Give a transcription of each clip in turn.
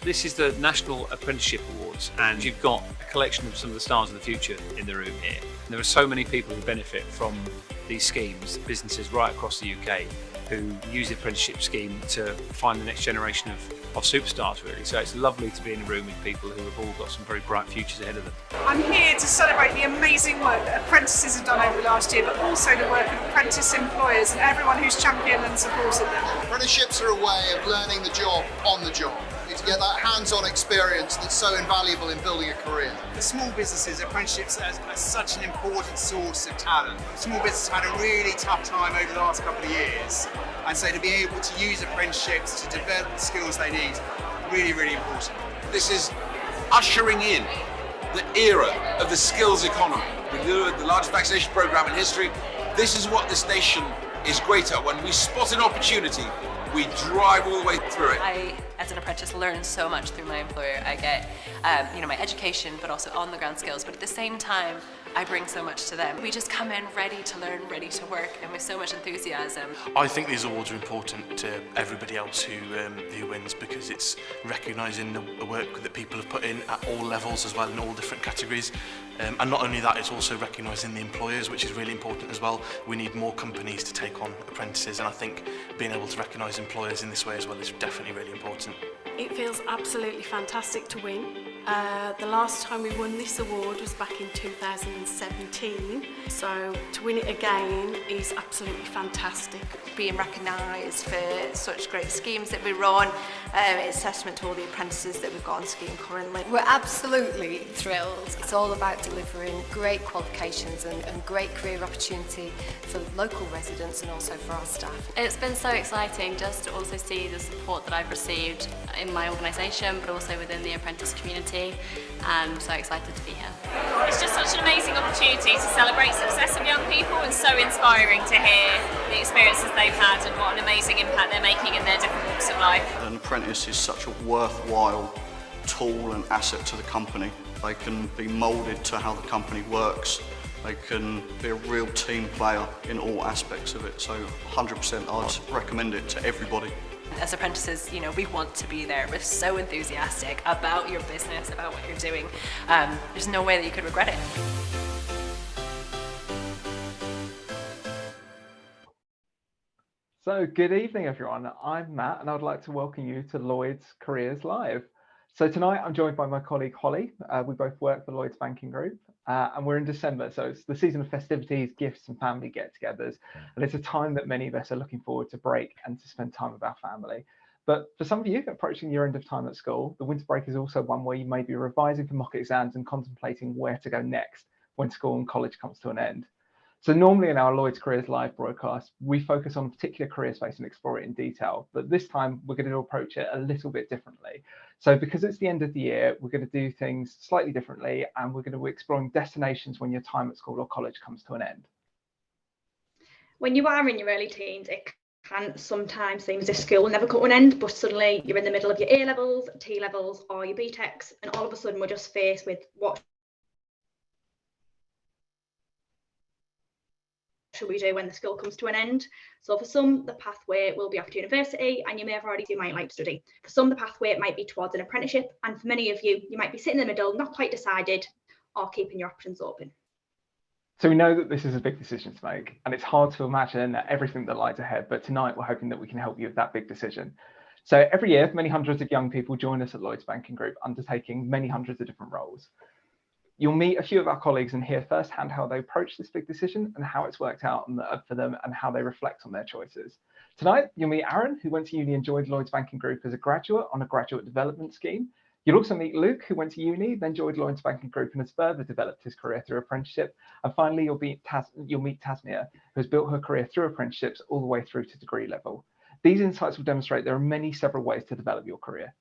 This is the National Apprenticeship Awards, and you've got a collection of some of the stars of the future in the room here. And there are so many people who benefit from these schemes, businesses right across the UK who use the apprenticeship scheme to find the next generation of superstars, really. So it's lovely to be in a room with people who have all got some very bright futures ahead of them. I'm here to celebrate the amazing work that apprentices have done over the last year, but also the work of apprentice employers and everyone who's championed and supported them. Apprenticeships are a way of learning the job on the job. To get that hands-on experience that's so invaluable in building a career. For small businesses, apprenticeships are such an important source of talent. Small businesses have had a really tough time over the last couple of years, and so to be able to use apprenticeships to develop the skills they need, really, really important. This is ushering in the era of the skills economy. We do the largest vaccination program in history. This is what this nation is great at. When we spot an opportunity, we drive all the way through it. I, as an apprentice, learn so much through my employer. I get, my education, but also on-the-ground skills. But at the same time, I bring so much to them. We just come in ready to learn, ready to work, and with so much enthusiasm. I think these awards are important to everybody else who wins, because it's recognising the work that people have put in at all levels as well, in all different categories. And not only that, it's also recognising the employers, which is really important as well. We need more companies to take on apprentices, and I think being able to recognise employers in this way as well is definitely really important. It feels absolutely fantastic to win. The last time we won this award was back in 2017, so to win it again is absolutely fantastic. Being recognised for such great schemes that we run, it's a testament to all the apprentices that we've got on scheme currently. We're absolutely thrilled. It's all about delivering great qualifications and great career opportunity for local residents and also for our staff. It's been so exciting just to also see the support that I've received in my organisation, but also within the apprentice community. I'm so excited to be here. It's just such an amazing opportunity to celebrate success of young people, and so inspiring to hear the experiences they've had and what an amazing impact they're making in their different walks of life. An apprentice is such a worthwhile tool and asset to the company. They can be moulded to how the company works. They can be a real team player in all aspects of it, so 100% I'd recommend it to everybody. As apprentices, we want to be there. We're so enthusiastic about your business, about what you're doing. There's no way that you could regret it. So good evening, everyone. I'm Matt, and I'd like to welcome you to Lloyds Careers Live. So tonight I'm joined by my colleague Holly. We both work for Lloyds Banking Group, and we're in December, so it's the season of festivities, gifts and family get-togethers, and it's a time that many of us are looking forward to break and to spend time with our family. But for some of you approaching your end of time at school, the winter break is also one where you may be revising for mock exams and contemplating where to go next when school and college comes to an end. So normally in our Lloyds Careers Live broadcast, we focus on a particular career space and explore it in detail, but this time we're going to approach it a little bit differently. So because it's the end of the year, we're going to do things slightly differently, and we're going to be exploring destinations when your time at school or college comes to an end. When you are in your early teens, it can sometimes seem as if school will never come to an end, but suddenly you're in the middle of your A levels, T levels, or your BTECs, and all of a sudden we're just faced with what should we do when the school comes to an end. So for some, the pathway will be off to university, and you may have already you might like to study. For some, the pathway might be towards an apprenticeship, and for many of you, you might be sitting in the middle, not quite decided, or keeping your options open. So we know that this is a big decision to make, and it's hard to imagine everything that lies ahead, but tonight we're hoping that we can help you with that big decision. So every year, many hundreds of young people join us at Lloyds Banking Group, undertaking many hundreds of different roles. You'll meet a few of our colleagues and hear firsthand how they approach this big decision and how it's worked out for them and how they reflect on their choices. Tonight, you'll meet Aaron, who went to uni and joined Lloyds Banking Group as a graduate on a graduate development scheme. You'll also meet Luke, who went to uni, then joined Lloyds Banking Group and has further developed his career through apprenticeship. And finally, you'll meet Tasmia, who has built her career through apprenticeships all the way through to degree level. These insights will demonstrate there are several ways to develop your career.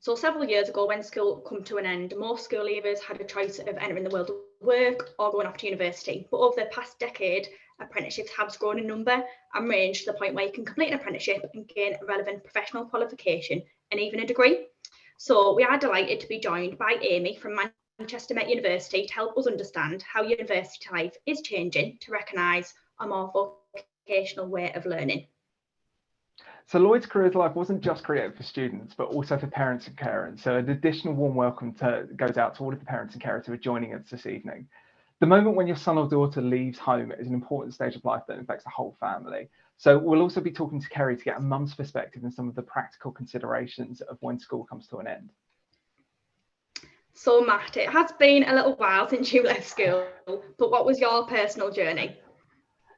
So several years ago, when school come to an end, most school leavers had a choice of entering the world of work or going off to university. But over the past decade, apprenticeships have grown in number and ranged to the point where you can complete an apprenticeship and gain a relevant professional qualification and even a degree. So we are delighted to be joined by Amy from Manchester Met University to help us understand how university life is changing to recognise a more vocational way of learning. So Lloyd's Careers Live wasn't just created for students, but also for parents and carers. So an additional warm welcome goes out to all of the parents and carers who are joining us this evening. The moment when your son or daughter leaves home is an important stage of life that affects the whole family. So we'll also be talking to Kerry to get a mum's perspective and some of the practical considerations of when school comes to an end. So Matt, it has been a little while since you left school, but what was your personal journey?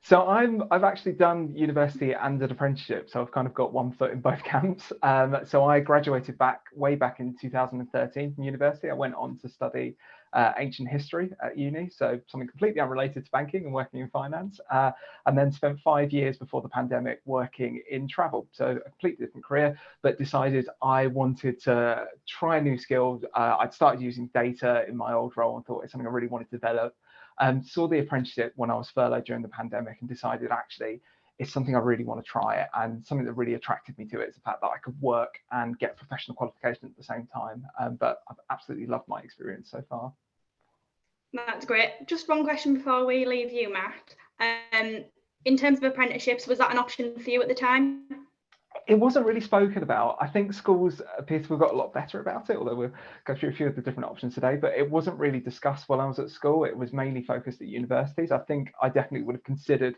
So I've actually done university and an apprenticeship, so I've kind of got one foot in both camps. So I graduated way back in 2013 from university. I went on to study ancient history at uni, so something completely unrelated to banking and working in finance, and then spent 5 years before the pandemic working in travel. So a completely different career, but decided I wanted to try new skills. I'd started using data in my old role and thought it's something I really wanted to develop. Saw the apprenticeship when I was furloughed during the pandemic and decided actually it's something I really want to try, and something that really attracted me to it is the fact that I could work and get professional qualification at the same time. But I've absolutely loved my experience so far. That's great. Just one question before we leave you, Matt. In terms of apprenticeships, was that an option for you at the time? It wasn't really spoken about. I think schools appear to have got a lot better about it, although we'll go through a few of the different options today, but it wasn't really discussed while I was at school. It was mainly focused at universities. I think I definitely would have considered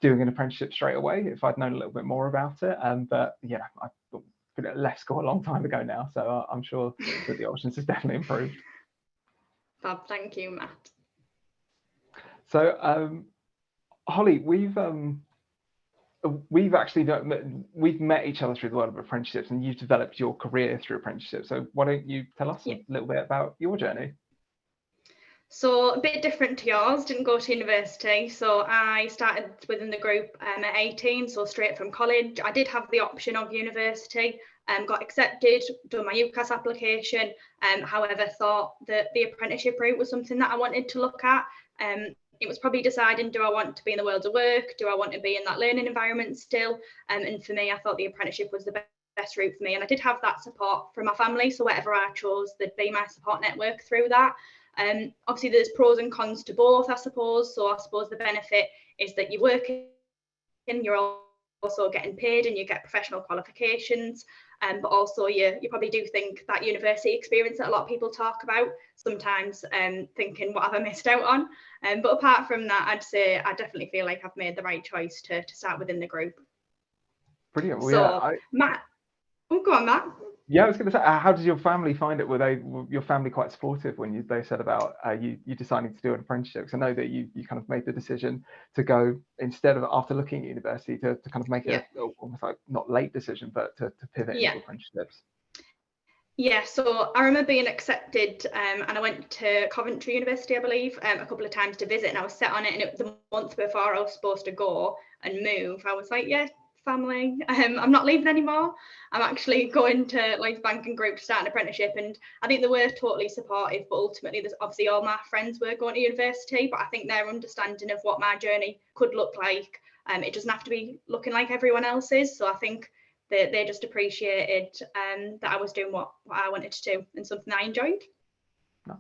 doing an apprenticeship straight away if I'd known a little bit more about it. But yeah, I've left school a long time ago now, so I'm sure that the options has definitely improved. Fab, thank you, Matt. So Holly, we've met each other through the world of apprenticeships, and you've developed your career through apprenticeships. So why don't you tell us a little bit about your journey? So a bit different to yours, didn't go to university. So I started within the group at 18, so straight from college. I did have the option of university, got accepted, done my UCAS application, however thought that the apprenticeship route was something that I wanted to look at. It was probably deciding, do I want to be in the world of work? Do I want to be in that learning environment still? And for me, I thought the apprenticeship was the best route for me. And I did have that support from my family. So whatever I chose, there'd be my support network through that. Obviously, there's pros and cons to both, I suppose. So I suppose the benefit is that you work in, you're also getting paid and you get professional qualifications. But also you probably do think that university experience that a lot of people talk about, sometimes thinking, what have I missed out on? But apart from that, I'd say I definitely feel like I've made the right choice to start within the group. Brilliant. Well, so Matt, go on, Matt. Yeah, I was going to say, how did your family find it? Were your family quite supportive when they said about you deciding to do an apprenticeship? Because I know that you kind of made the decision to go, instead of after looking at university, to kind of make it almost like not late decision, but to pivot into apprenticeships. Yeah, so I remember being accepted and I went to Coventry University, I believe, a couple of times to visit, and I was set on it, and it was the month before I was supposed to go and move. I was like, yeah, family, I'm not leaving anymore. I'm actually going to Lloyds Banking Group to start an apprenticeship, and I think they were totally supportive, but ultimately there's obviously all my friends were going to university, but I think their understanding of what my journey could look like, it doesn't have to be looking like everyone else's. So I think they just appreciated that I was doing what I wanted to do and something I enjoyed. Nice.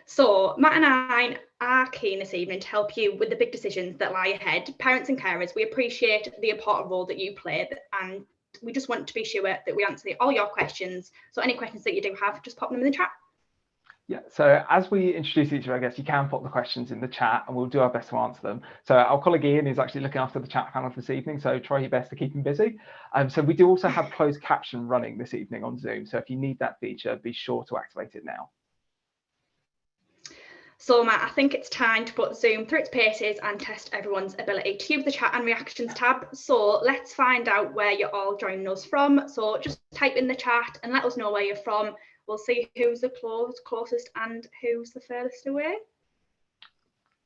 So Matt and I are keen this evening to help you with the big decisions that lie ahead. Parents and carers, we appreciate the important role that you play, and we just want to be sure that we answer all your questions. So any questions that you do have, just pop them in the chat. Yeah, so as we introduce each other, I guess you can pop the questions in the chat and we'll do our best to answer them. So our colleague Ian is actually looking after the chat panel this evening, so try your best to keep him busy. So we do also have closed caption running this evening on Zoom. So if you need that feature, be sure to activate it now. So Matt, I think it's time to put Zoom through its paces and test everyone's ability to use the chat and reactions tab. So let's find out where you're all joining us from. So just type in the chat and let us know where you're from. We'll see who's the closest and who's the furthest away.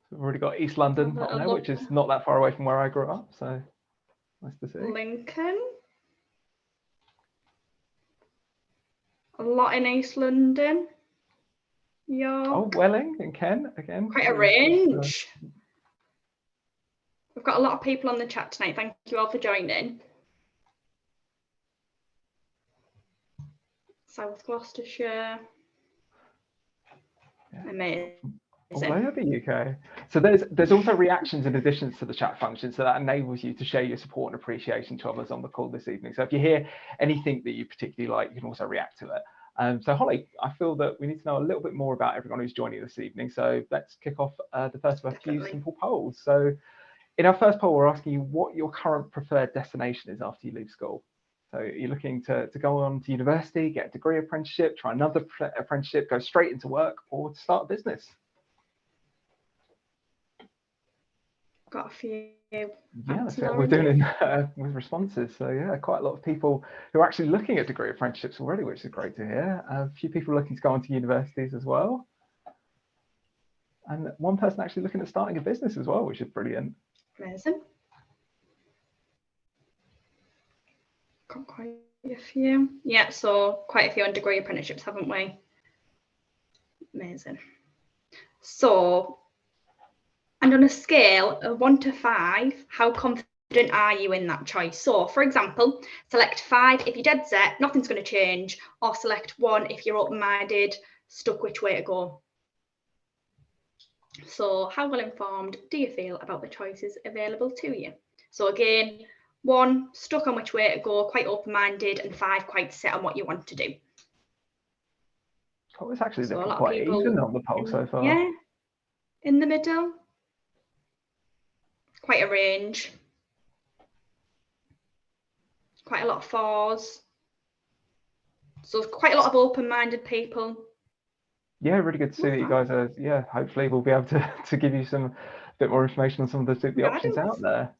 We've already got East London on there, which is not that far away from where I grew up. So nice to see. Lincoln. A lot in East London. York. Oh, Welling and Kent again. Quite a range. We've got a lot of people on the chat tonight. Thank you all for joining. South Gloucestershire. Yeah. Amazing. all over the UK. So there's also reactions and additions to the chat function, so that enables you to share your support and appreciation to others on the call this evening. So if you hear anything that you particularly like, you can also react to it. So Holly, I feel that we need to know a little bit more about everyone who's joining this evening. So let's kick off the first of a few simple polls. So in our first poll, we're asking you what your current preferred destination is after you leave school. So you're looking to go on to university, get a degree apprenticeship, try another apprenticeship, go straight into work, or to start a business. Got a few. Yeah, that's what we're doing with responses. So yeah, quite a lot of people who are actually looking at degree apprenticeships already, which is great to hear. A few people looking to go on to universities as well. And one person actually looking at starting a business as well, which is brilliant. Amazing. Got quite a few. Yeah, so quite a few on degree apprenticeships, haven't we? Amazing. So, and on a scale of 1 to 5, how confident are you in that choice? So, for example, select 5 if you're dead set, nothing's going to change, or select 1 if you're open-minded, stuck which way to go. So, how well informed do you feel about the choices available to you? So again, 1, stuck on which way to go, quite open-minded, and 5, quite set on what you want to do. Oh, it's actually looking quite even on the poll so far. Yeah, in the middle. Quite a range. Quite a lot of 4s. So quite a lot of open-minded people. Yeah, really good to see that you guys are, yeah, hopefully we'll be able to give you some bit more information on some of the options out there.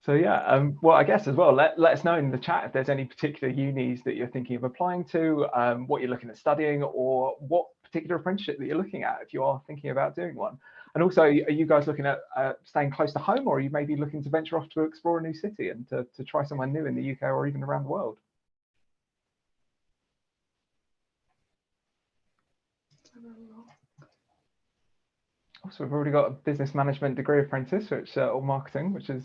So yeah, well, I guess as well, let us know in the chat if there's any particular unis that you're thinking of applying to, what you're looking at studying, or what particular apprenticeship that you're looking at if you are thinking about doing one. And also, are you guys looking at staying close to home, or are you maybe looking to venture off to explore a new city and to try somewhere new in the UK or even around the world? Also, we've already got a business management degree apprentice, which or marketing, which is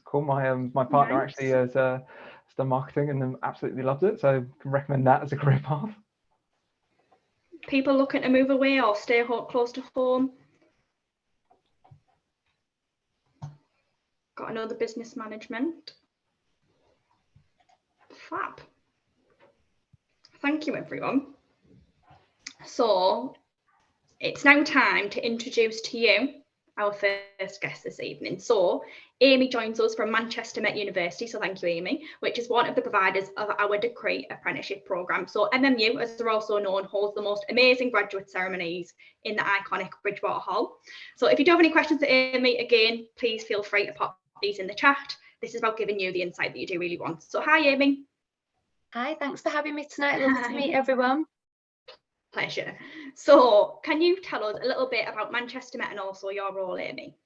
cool. My partner actually has done marketing and absolutely loved it, so can recommend that as a career path. People looking to move away or stay close to home. Got another business management. Fab. Thank you, everyone. So it's now time to introduce to you our first guest this evening. So Amy joins us from Manchester Met University, so thank you, Amy, which is one of the providers of our degree apprenticeship programme. So MMU, as they're also known, holds the most amazing graduate ceremonies in the iconic Bridgewater Hall. So if you do have any questions to Amy, again, please feel free to pop these in the chat. This is about giving you the insight that you do really want. So hi, Amy. Hi, thanks for having me tonight. Lovely to meet everyone. Pleasure. So can you tell us a little bit about Manchester Met and also your role, Amy?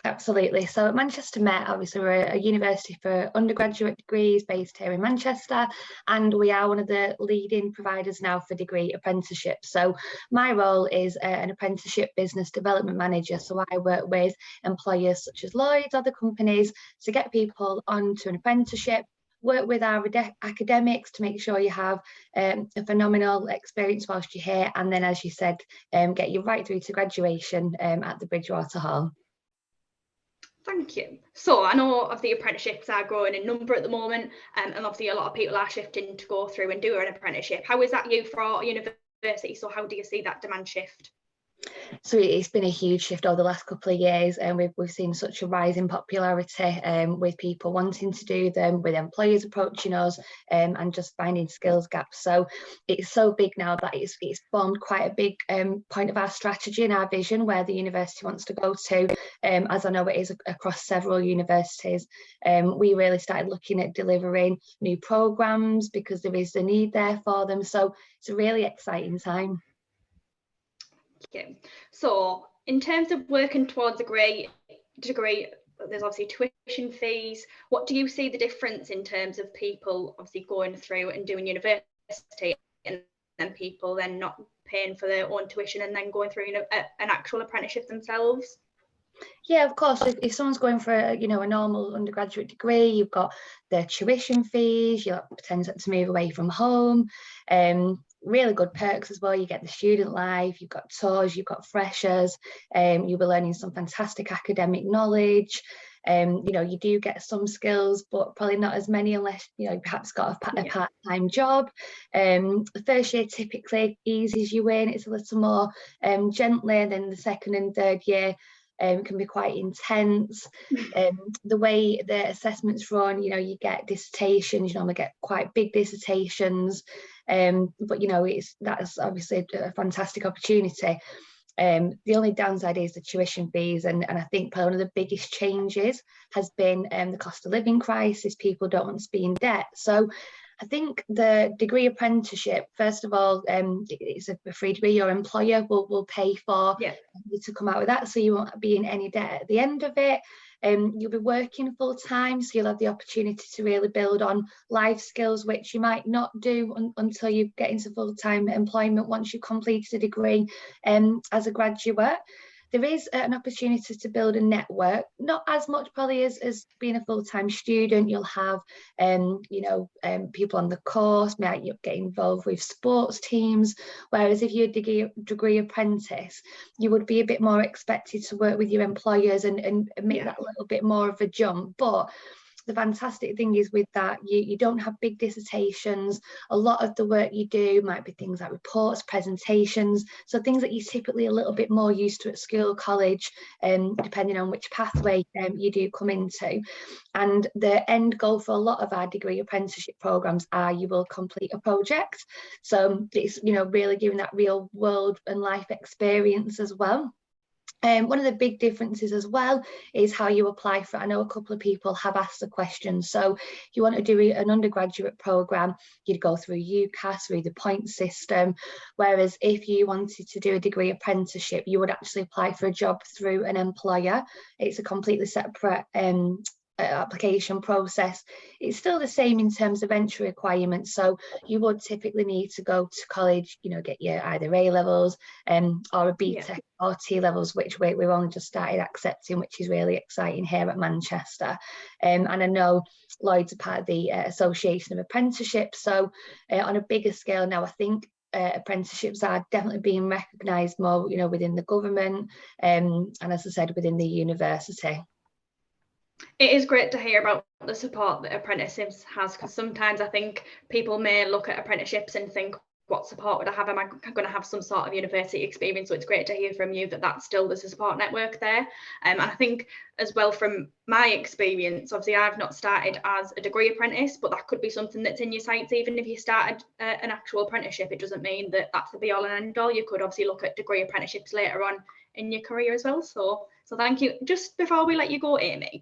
Absolutely. So at Manchester Met, obviously we're a university for undergraduate degrees based here in Manchester, and we are one of the leading providers now for degree apprenticeships. So my role is an apprenticeship business development manager. So I work with employers such as Lloyds, other companies, to get people onto an apprenticeship, work with our academics to make sure you have a phenomenal experience whilst you're here, and then, as you said, get you right through to graduation at the Bridgewater Hall. Thank you. So I know of the apprenticeships are growing in number at the moment, and obviously a lot of people are shifting to go through and do an apprenticeship. How is that you for our university? So how do you see that demand shift? So it's been a huge shift over the last couple of years, and we've seen such a rise in popularity with people wanting to do them, with employers approaching us, and just finding skills gaps. So it's so big now that it's formed quite a big point of our strategy and our vision where the university wants to go to, as I know it is across several universities. We really started looking at delivering new programmes because there is a need there for them. So it's a really exciting time. Okay. So in terms of working towards a great degree, there's obviously tuition fees. What do you see the difference in terms of people obviously going through and doing university, and then people then not paying for their own tuition and then going through an actual apprenticeship themselves? Yeah, of course. If someone's going for a normal undergraduate degree, you've got the tuition fees, you're potential to move away from home. really good perks as well. You get the student life, you've got tours, you've got freshers, you'll be learning some fantastic academic knowledge. You do get some skills, but probably not as many unless perhaps got a part-time job. The first year typically eases you in. It's a little more gently, and then the second and third year can be quite intense. The way the assessments run, you get dissertations, you normally get quite big dissertations, but that's obviously a fantastic opportunity. The only downside is the tuition fees, and I think probably one of the biggest changes has been the cost of living crisis. People don't want to be in debt. So I think the degree apprenticeship, first of all, it's a free degree. Your employer will pay for you to come out with that, so you won't be in any debt at the end of it. You'll be working full time, so you'll have the opportunity to really build on life skills, which you might not do until you get into full-time employment once you've completed a degree as a graduate. There is an opportunity to build a network, not as much probably as being a full-time student. You'll have, people on the course, might get involved with sports teams, whereas if you're a degree apprentice, you would be a bit more expected to work with your employers and make that a little bit more of a jump. But the fantastic thing is with that, you don't have big dissertations. A lot of the work you do might be things like reports, presentations, so things that you're typically a little bit more used to at school, college, depending on which pathway you do come into. And the end goal for a lot of our degree apprenticeship programs are you will complete a project. So it's really giving that real world and life experience as well. One of the big differences as well is how you apply for it. I know a couple of people have asked the question. So if you want to do an undergraduate programme, you'd go through UCAS, through the point system, whereas if you wanted to do a degree apprenticeship, you would actually apply for a job through an employer. It's a completely separate application process. It's still the same in terms of entry requirements, so you would typically need to go to college, get your either A levels or a BTEC or T levels, which we've only just started accepting, which is really exciting here at Manchester. And I know Lloyds are part of the Association of Apprenticeships, so on a bigger scale now, I think apprenticeships are definitely being recognised more within the government and as I said, within the university. It is great to hear about the support that Apprenticeships has, because sometimes I think people may look at apprenticeships and think, what support would I have? Am I going to have some sort of university experience? So it's great to hear from you that there's a support network there. And I think as well from my experience, obviously I've not started as a degree apprentice, but that could be something that's in your sights. Even if you started an actual apprenticeship, it doesn't mean that that's the be all and end all. You could obviously look at degree apprenticeships later on in your career as well. So thank you. Just before we let you go, Amy,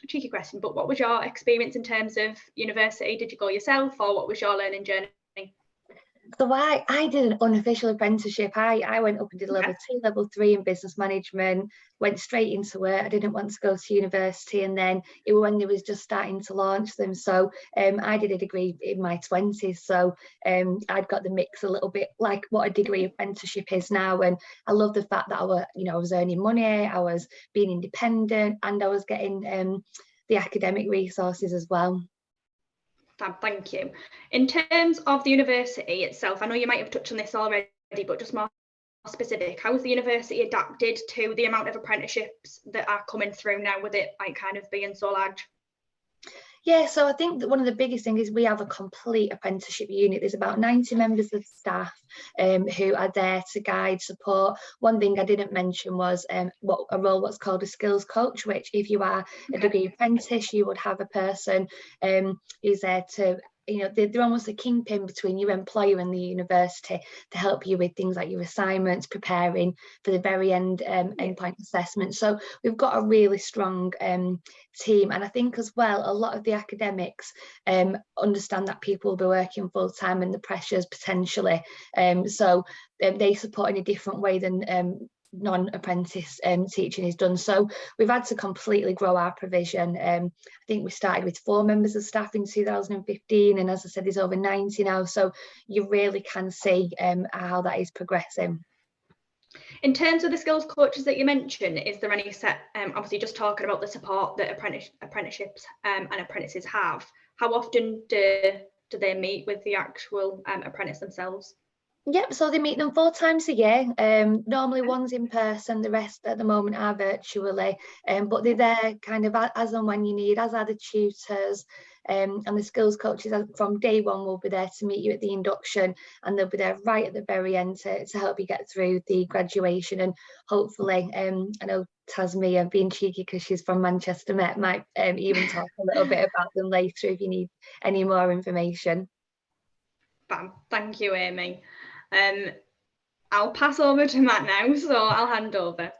cheeky question, but what was your experience in terms of university? Did you go yourself, or what was your learning journey? So I did an unofficial apprenticeship. I went up and did level 2, level 3 in business management, went straight into it. I didn't want to go to university, and then it was when they was just starting to launch them. So I did a degree in my 20s. So I'd got the mix a little bit like what a degree apprenticeship is now. And I love the fact that I was earning money, I was being independent, and I was getting the academic resources as well. Fab, thank you. In terms of the university itself, I know you might have touched on this already, but just more specific, how has the university adapted to the amount of apprenticeships that are coming through now, with it kind of being so large? Yeah, so I think that one of the biggest things is we have a complete apprenticeship unit. There's about 90 members of staff who are there to guide, support. One thing I didn't mention was what's called a skills coach, which if you are a degree apprentice, you would have a person who's there to, they're almost a kingpin between your employer and the university to help you with things like your assignments, preparing for the very end endpoint assessment. So we've got a really strong team, and I think as well a lot of the academics understand that people will be working full time and the pressures potentially, so they support in a different way than non-apprentice teaching is done. So we've had to completely grow our provision. I think we started with 4 members of staff in 2015, and as I said, there's over 90 now, so you really can see how that is progressing. In terms of the skills coaches that you mentioned, is there any set, obviously just talking about the support that apprenticeships and apprentices have, how often do do they meet with the actual apprentice themselves? Yep, so they meet them 4 times a year. Normally one's in person, the rest at the moment are virtually, but they're there kind of as and when you need, as are the tutors, and the skills coaches from day one will be there to meet you at the induction, and they'll be there right at the very end to help you get through the graduation. And hopefully, I know Tasmia, being cheeky because she's from Manchester Met, might even talk a little bit about them later if you need any more information. Bam. Thank you, Amy. I'll pass over to Matt now, so I'll hand over.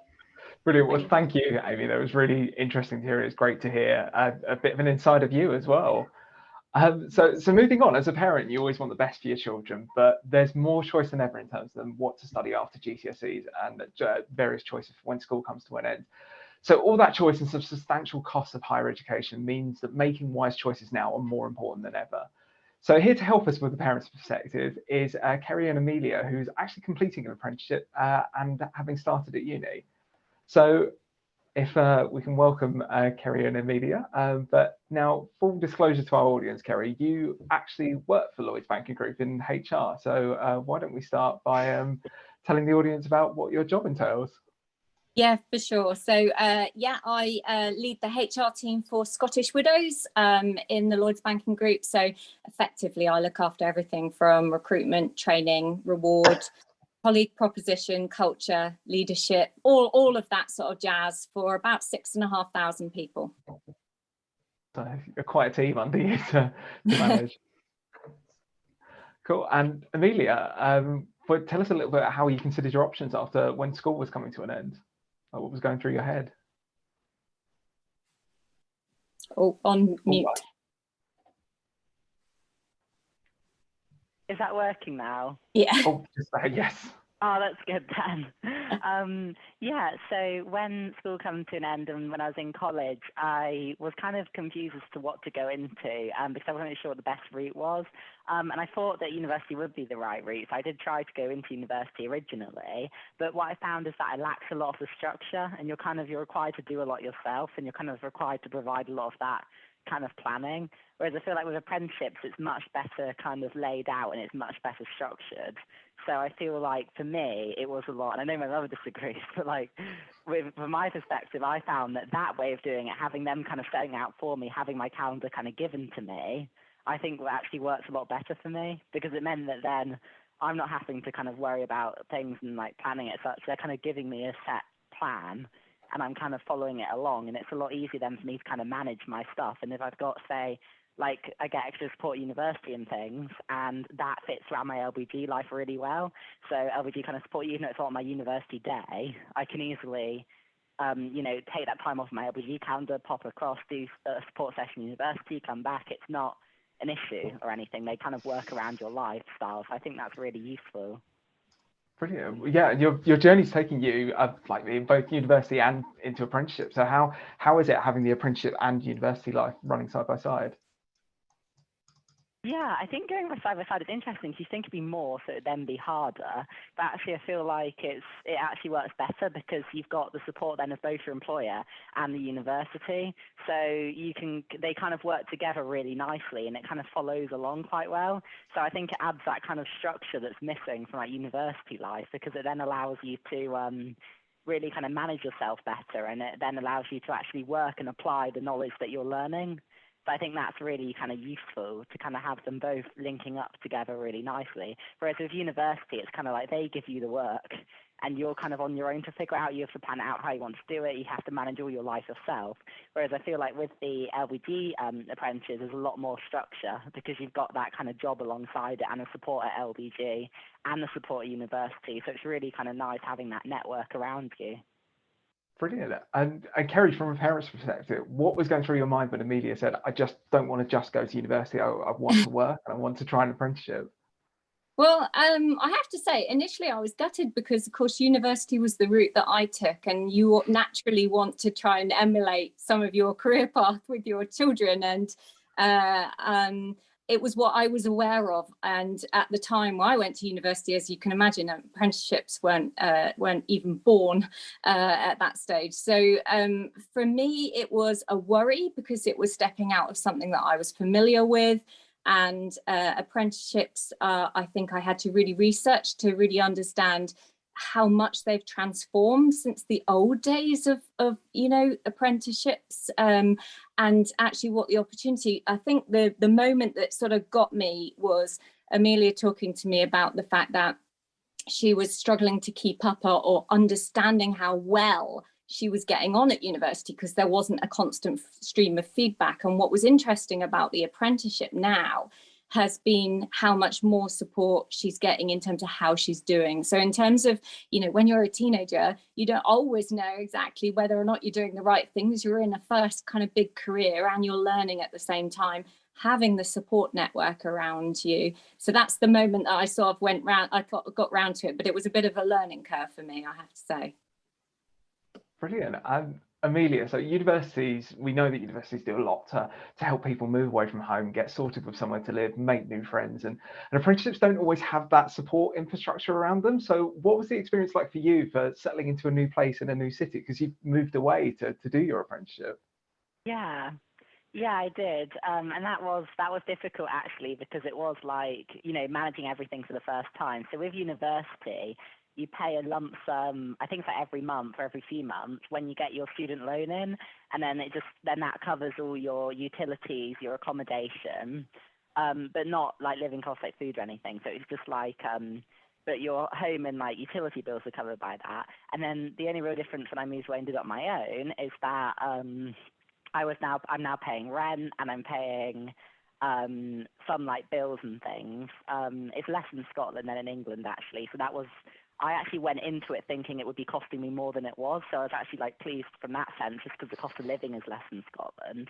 Brilliant. Well, thank you, Amy. That was really interesting to hear. It's great to hear a bit of an inside of you as well. So moving on, as a parent, you always want the best for your children, but there's more choice than ever in terms of what to study after GCSEs and various choices when school comes to an end. So all that choice and some substantial costs of higher education means that making wise choices now are more important than ever. So here to help us with the parents' perspective is Kerry and Amelia, who's actually completing an apprenticeship and having started at uni. So if we can welcome Kerry and Amelia. But now, full disclosure to our audience, Kerry, you actually work for Lloyds Banking Group in HR. So why don't we start by telling the audience about what your job entails? Yeah, for sure. So yeah, I lead the HR team for Scottish Widows in the Lloyds Banking Group. So effectively, I look after everything from recruitment, training, reward, colleague proposition, culture, leadership, all of that sort of jazz for about 6,500 people. So you're quite a team under you to manage. Cool. And Amelia, but tell us a little bit how you considered your options after when school was coming to an end. What was going through your head? Oh, on mute. Right. Is that working now? Yeah. Oh, just yes. Oh, that's good then. Yeah, so when school came to an end and when I was in college, I was kind of confused as to what to go into because I wasn't sure what the best route was. And I thought that university would be the right route. So I did try to go into university originally, but what I found is that it lacks a lot of the structure and you're required to do a lot yourself and you're kind of required to provide a lot of that kind of planning. Whereas I feel like with apprenticeships, it's much better kind of laid out and it's much better structured. So I feel like for me, it was a lot, and I know my mother disagrees, but like from my perspective, I found that way of doing it, having them kind of setting out for me, having my calendar kind of given to me, I think actually works a lot better for me because it meant that then I'm not having to kind of worry about things and like planning it such. They're kind of giving me a set plan and I'm kind of following it along, and it's a lot easier then for me to kind of manage my stuff. And if I've got, say, like I get extra support at university and things, and that fits around my LBG life really well. So LBG kind of support, even though it's not my university day, I can easily, take that time off my LBG calendar, pop across, do a support session at university, come back. It's not an issue or anything. They kind of work around your lifestyle. So I think that's really useful. Brilliant. Yeah, your journey's taking you like in both university and into apprenticeship. So how is it having the apprenticeship and university life running side by side? Yeah, I think going side by side is interesting because you think it'd be more, so it'd then be harder. But actually, I feel like it actually works better because you've got the support then of both your employer and the university. So they kind of work together really nicely, and it kind of follows along quite well. So I think it adds that kind of structure that's missing from like university life because it then allows you to really kind of manage yourself better, and it then allows you to actually work and apply the knowledge that you're learning. So I think that's really kind of useful to kind of have them both linking up together really nicely. Whereas with university, it's kind of like they give you the work and you're kind of on your own to figure out. You have to plan out how you want to do it. You have to manage all your life yourself. Whereas I feel like with the LBG apprentices, there's a lot more structure because you've got that kind of job alongside it and the support at LBG and the support at university. So it's really kind of nice having that network around you. Brilliant. And Kerry, from a parent's perspective, what was going through your mind when Amelia said, I just don't want to just go to university, I want to work and I want to try an apprenticeship? Well, I have to say, initially I was gutted because, of course, university was the route that I took, and you naturally want to try and emulate some of your career path with your children. And it was what I was aware of. And at the time when I went to university, as you can imagine, apprenticeships weren't even born at that stage. So for me, it was a worry because it was stepping out of something that I was familiar with. And apprenticeships, I think I had to really research to really understand how much they've transformed since the old days of apprenticeships, and actually what the opportunity. I think the moment that sort of got me was Amelia talking to me about the fact that she was struggling to keep up or understanding how well she was getting on at university because there wasn't a constant stream of feedback. And what was interesting about the apprenticeship now has been how much more support she's getting in terms of how she's doing. So in terms of, when you're a teenager, you don't always know exactly whether or not you're doing the right things. You're in a first kind of big career and you're learning at the same time, having the support network around you. So that's the moment that I sort of got round to it, but it was a bit of a learning curve for me, I have to say. Brilliant. Amelia, so universities, we know that universities do a lot to help people move away from home, get sorted with somewhere to live, make new friends, and apprenticeships don't always have that support infrastructure around them. So what was the experience like for you for settling into a new place in a new city, because you moved away to do your apprenticeship? Yeah, I did, and that was difficult actually, because it was like, managing everything for the first time. So with university, you pay a lump sum, I think for every month or every few months when you get your student loan in, and then that covers all your utilities, your accommodation, but not like living costs like food or anything. So it's just like, but your home and like utility bills are covered by that. And then the only real difference when I moved away and did it on my own is that I'm now paying rent, and I'm paying some like bills and things. It's less in Scotland than in England actually. So I actually went into it thinking it would be costing me more than it was. So I was actually like pleased from that sense, just because the cost of living is less in Scotland.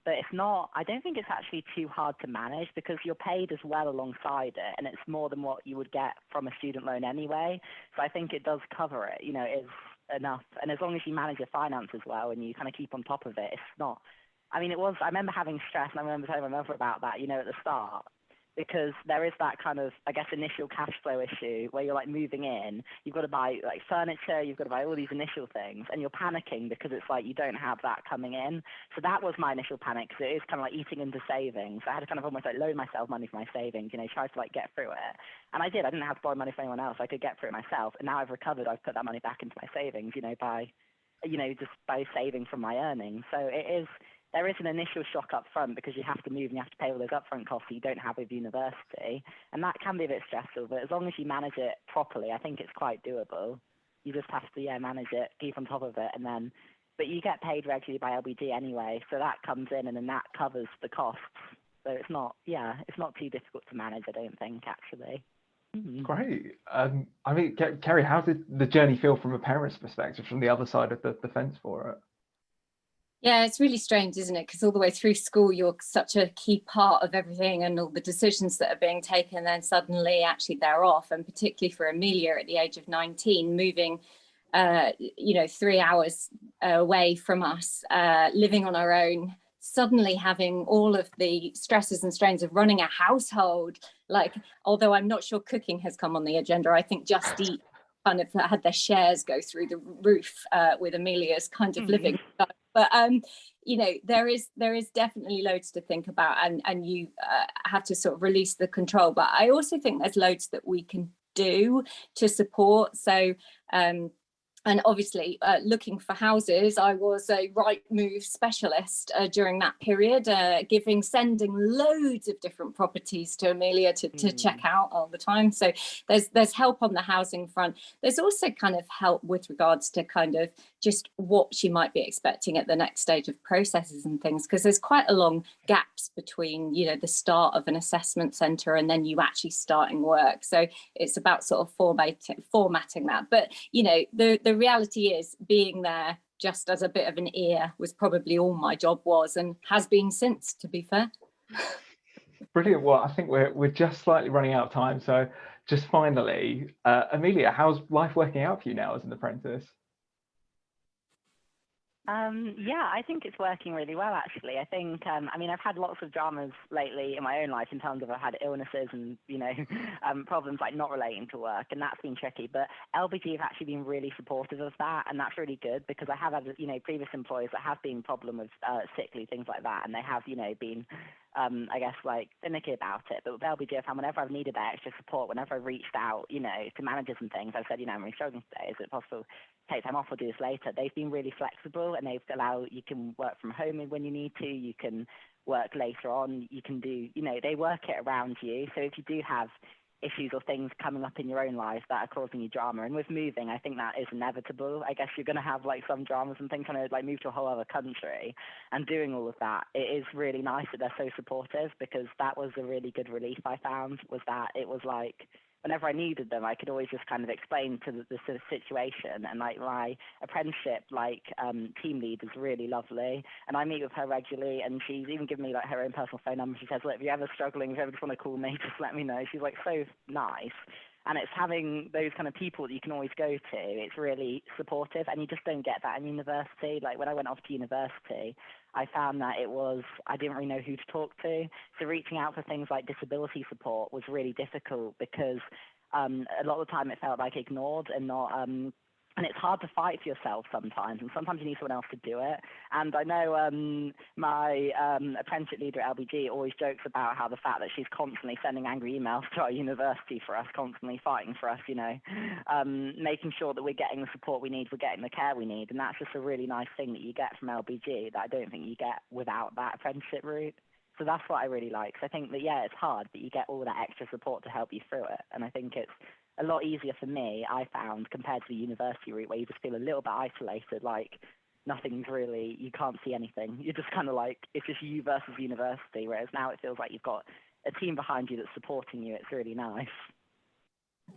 But it's not, I don't think it's actually too hard to manage, because you're paid as well alongside it, and it's more than what you would get from a student loan anyway. So I think it does cover it, it is enough. And as long as you manage your finances well and you kind of keep on top of it, it's not, I remember having stress, and I remember telling my mother about that, at the start, because there is that kind of, I guess, initial cash flow issue where you're like moving in, you've got to buy like furniture, you've got to buy all these initial things, and you're panicking because it's like you don't have that coming in. So that was my initial panic, because it is kind of like eating into savings. I had to kind of almost like loan myself money for my savings, try to like get through it. And I did. I didn't have to borrow money from anyone else. I could get through it myself. And now I've recovered, I've put that money back into my savings, by saving from my earnings. So there is an initial shock up front, because you have to move and you have to pay all those upfront costs that you don't have with university. And that can be a bit stressful, but as long as you manage it properly, I think it's quite doable. You just have to, manage it, keep on top of it, but you get paid regularly by LBD anyway, so that comes in and then that covers the costs. So it's not too difficult to manage, I don't think, actually. Great. Kerry, how did the journey feel from a parent's perspective, from the other side of the fence for it? Yeah, it's really strange, isn't it? Because all the way through school, you're such a key part of everything and all the decisions that are being taken, then suddenly actually they're off. And particularly for Amelia at the age of 19, moving, 3 hours away from us, living on our own, suddenly having all of the stresses and strains of running a household. Like, although I'm not sure cooking has come on the agenda, I think Just Eat kind of had their shares go through the roof with Amelia's kind of living. But there is definitely loads to think about, and you have to sort of release the control. But I also think there's loads that we can do to support. So and obviously looking for houses, I was a right move specialist during that period, sending loads of different properties to Amelia to check out all the time. So there's help on the housing front. There's also kind of help with regards to kind of just what she might be expecting at the next stage of processes and things, because there's quite a long gaps between, the start of an assessment centre and then you actually starting work. So it's about sort of formatting that. But, the reality is being there just as a bit of an ear was probably all my job was, and has been since, to be fair. Brilliant. Well, I think we're just slightly running out of time. So just finally, Amelia, how's life working out for you now as an apprentice? Yeah, I think it's working really well, actually. I think, I mean, I've had lots of dramas lately in my own life in terms of I've had illnesses and, you know, problems like not relating to work, and that's been tricky. But LBG have actually been really supportive of that, and that's really good because I have had, you know, previous employees that have been problem with sick leave, things like that, and they have, you know, been, I guess, like, finicky about it. But with LBG, I found whenever I've needed that extra support, whenever I've reached out, you know, to managers and things, I've said, you know, I'm really struggling today. Is it possible to take time off or do this later? They've been really flexible, and they've allowed, you can work from home when you need to, you can work later on, you can do, you know, they work it around you. So if you do have issues or things coming up in your own life that are causing you drama, and with moving, I think that is inevitable. I guess you're going to have like some dramas and things, trying to like move to a whole other country and doing all of that. It is really nice that they're so supportive, because that was a really good relief I found, was that it was like whenever I needed them, I could always just kind of explain to the sort of situation. And like my apprenticeship, like team lead is really lovely, and I meet with her regularly, and she's even given me like her own personal phone number. She says, look, if you're ever struggling, if you ever just want to call me, just let me know. She's like so nice. And it's having those kind of people that you can always go to. It's really supportive, and you just don't get that in university. Like when I went off to university, I found that I didn't really know who to talk to. So reaching out for things like disability support was really difficult, because a lot of the time it felt like ignored and not, and it's hard to fight for yourself sometimes, and sometimes you need someone else to do it. And I know my apprenticeship leader at LBG always jokes about how the fact that she's constantly sending angry emails to our university for us, constantly fighting for us, you know, making sure that we're getting the support we need, we're getting the care we need. And that's just a really nice thing that you get from LBG that I don't think you get without that apprenticeship route. So that's what I really like. So I think that, yeah, it's hard, but you get all that extra support to help you through it. And I think it's a lot easier for me, I found, compared to the university route, where you just feel a little bit isolated, like nothing's really, you can't see anything. You're just kind of like, it's just you versus university, whereas now it feels like you've got a team behind you that's supporting you. It's really nice.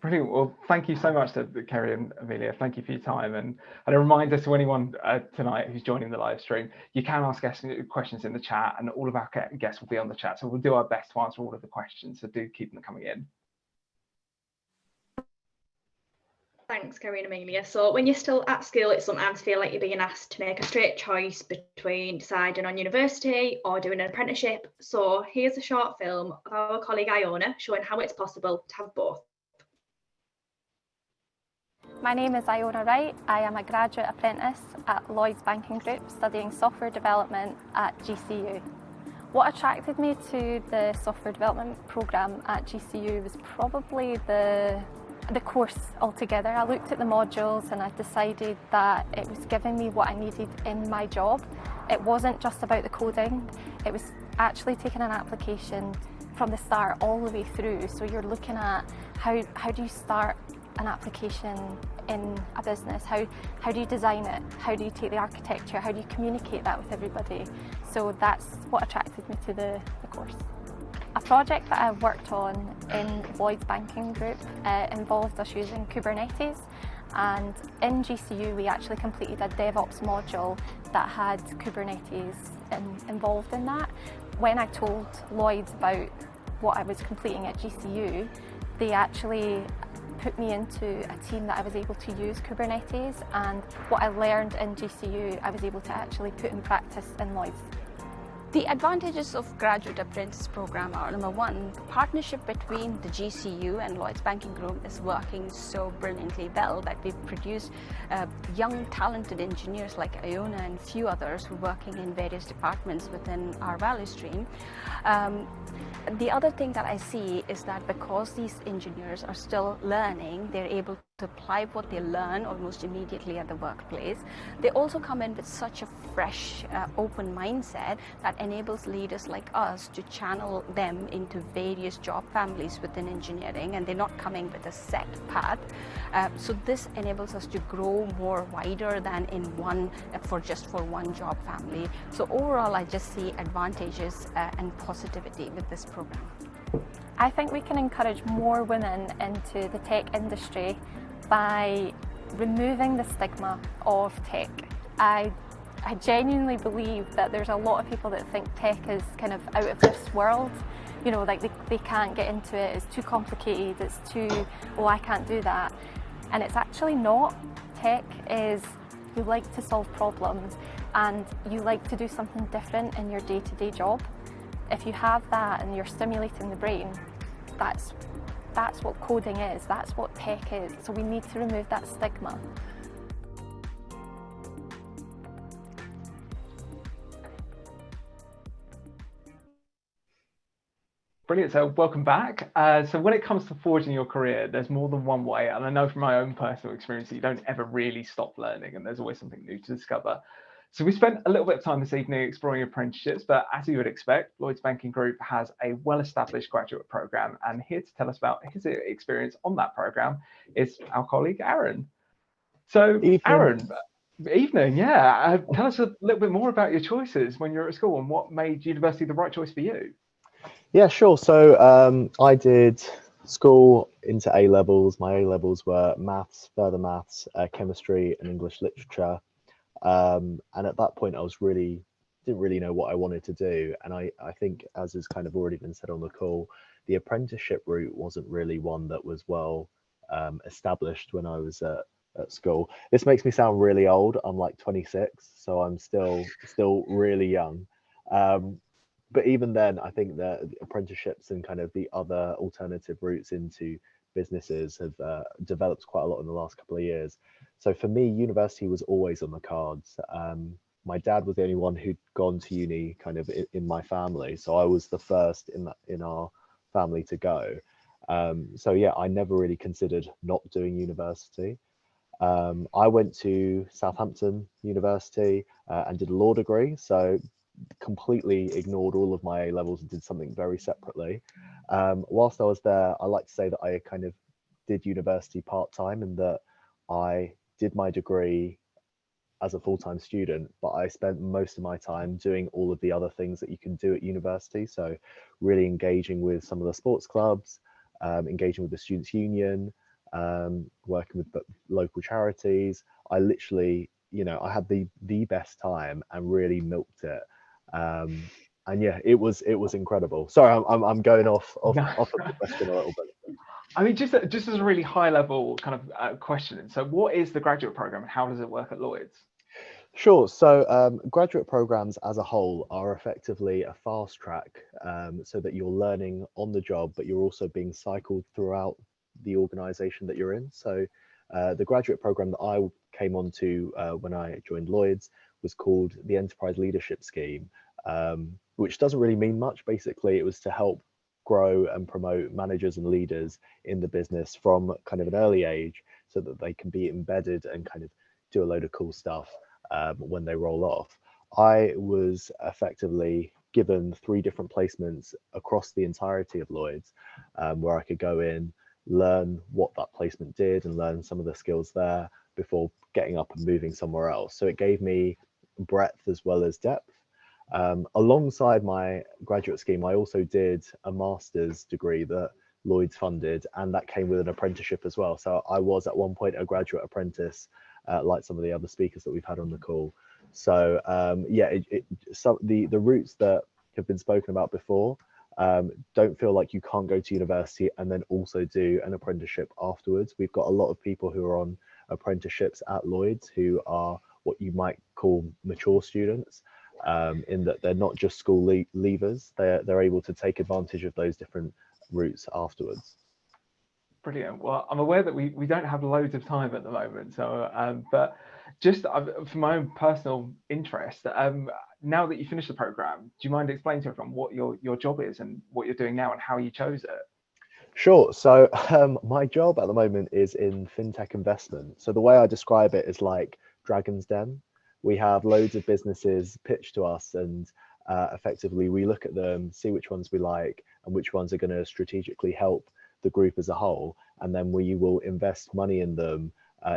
Brilliant. Well, thank you so much to Kerry and Amelia. Thank you for your time. And a reminder to anyone tonight who's joining the live stream, you can ask questions in the chat, and all of our guests will be on the chat. So we'll do our best to answer all of the questions. So do keep them coming in. Thanks, Kerry and Amelia. So when you're still at school, it sometimes feels like you're being asked to make a straight choice between deciding on university or doing an apprenticeship. So here's a short film of our colleague Iona showing how it's possible to have both. My name is Iona Wright. I am a graduate apprentice at Lloyds Banking Group, studying software development at GCU. What attracted me to the software development programme at GCU was probably the course altogether. I looked at the modules and I decided that it was giving me what I needed in my job. It wasn't just about the coding, it was actually taking an application from the start all the way through. So you're looking at how do you start an application in a business, how do you design it, how do you take the architecture, how do you communicate that with everybody. So that's what attracted me to the course. A project that I've worked on in Lloyds Banking Group involved us using Kubernetes, and in GCU we actually completed a DevOps module that had Kubernetes involved in that. When I told Lloyds about what I was completing at GCU, they actually put me into a team that I was able to use Kubernetes, and what I learned in GCU I was able to actually put in practice in Lloyds. The advantages of graduate apprentice program are, number one, the partnership between the GCU and Lloyds Banking Group is working so brilliantly well that we've produced young talented engineers like Iona and a few others who are working in various departments within our value stream. The other thing that I see is that because these engineers are still learning, they're able to apply what they learn almost immediately at the workplace. They also come in with such a fresh, open mindset that enables leaders like us to channel them into various job families within engineering, and they're not coming with a set path. So this enables us to grow more wider than in one, for one job family. So overall, I just see advantages and positivity with this program. I think we can encourage more women into the tech industry by removing the stigma of tech. I genuinely believe that there's a lot of people that think tech is kind of out of this world. You know, like they can't get into it, it's too complicated, it's too, oh, I can't do that. And it's actually not. Tech is, you like to solve problems. and you like to do something different in your day-to-day job, if you have that and you're stimulating the brain, that's what coding is, that's what tech is. So we need to remove that stigma. Brilliant. So welcome back. So when it comes to forging your career, there's more than one way. And I know from my own personal experience that you don't ever really stop learning and there's always something new to discover. So we spent a little bit of time this evening exploring apprenticeships, but as you would expect, Lloyds Banking Group has a well-established graduate program, and here to tell us about his experience on that program is our colleague, Aaron. So Aaron, evening, yeah. Tell us a little bit more about your choices when you're at school and what made university the right choice for you. Yeah, sure. So I did school into A levels. My A levels were maths, further maths, chemistry, and English literature. And at that point, I didn't really know what I wanted to do. And I think, as has kind of already been said on the call, the apprenticeship route wasn't really one that was well established when I was at school. This makes me sound really old. I'm like 26, so I'm still really young. But even then, I think that apprenticeships and kind of the other alternative routes into businesses have developed quite a lot in the last couple of years. So for me, university was always on the cards. My dad was the only one who'd gone to uni kind of in my family. So I was the first in our family to go. So yeah, I never really considered not doing university. I went to Southampton University and did a law degree. So completely ignored all of my A levels and did something very separately. Whilst I was there, I like to say that I kind of did university part-time, and that I did my degree as a full-time student, but I spent most of my time doing all of the other things that you can do at university. So really engaging with some of the sports clubs, engaging with the students' union, working with local charities. I literally, I had the best time and really milked it. And yeah, it was incredible. Sorry, I'm going off of the question a little bit. I mean, just as a really high level kind of question. So what is the graduate program and how does it work at Lloyds? Sure. So graduate programs as a whole are effectively a fast track, so that you're learning on the job, but you're also being cycled throughout the organization that you're in. So the graduate program that I came onto when I joined Lloyds was called the Enterprise Leadership Scheme, which doesn't really mean much. Basically, it was to help grow and promote managers and leaders in the business from kind of an early age so that they can be embedded and kind of do a load of cool stuff when they roll off. I was effectively given 3 different placements across the entirety of Lloyds, where I could go in, learn what that placement did and learn some of the skills there before getting up and moving somewhere else. So it gave me breadth as well as depth. Alongside my graduate scheme, I also did a master's degree that Lloyds funded, and that came with an apprenticeship as well. So I was at one point a graduate apprentice, like some of the other speakers that we've had on the call. So yeah, the routes that have been spoken about before, don't feel like you can't go to university and then also do an apprenticeship afterwards. We've got a lot of people who are on apprenticeships at Lloyds who are what you might call mature students, in that they're not just school leavers. They're able to take advantage of those different routes afterwards. Brilliant. Well, I'm aware that we don't have loads of time at the moment, so but just for my own personal interest, now that you finished the program, do you mind explaining to everyone what your job is and what you're doing now and how you chose it? Sure. So my job at the moment is in fintech investment. So the way I describe it is like Dragon's Den. We have loads of businesses pitch to us, and effectively we look at them, see which ones we like and which ones are going to strategically help the group as a whole, and then we will invest money in them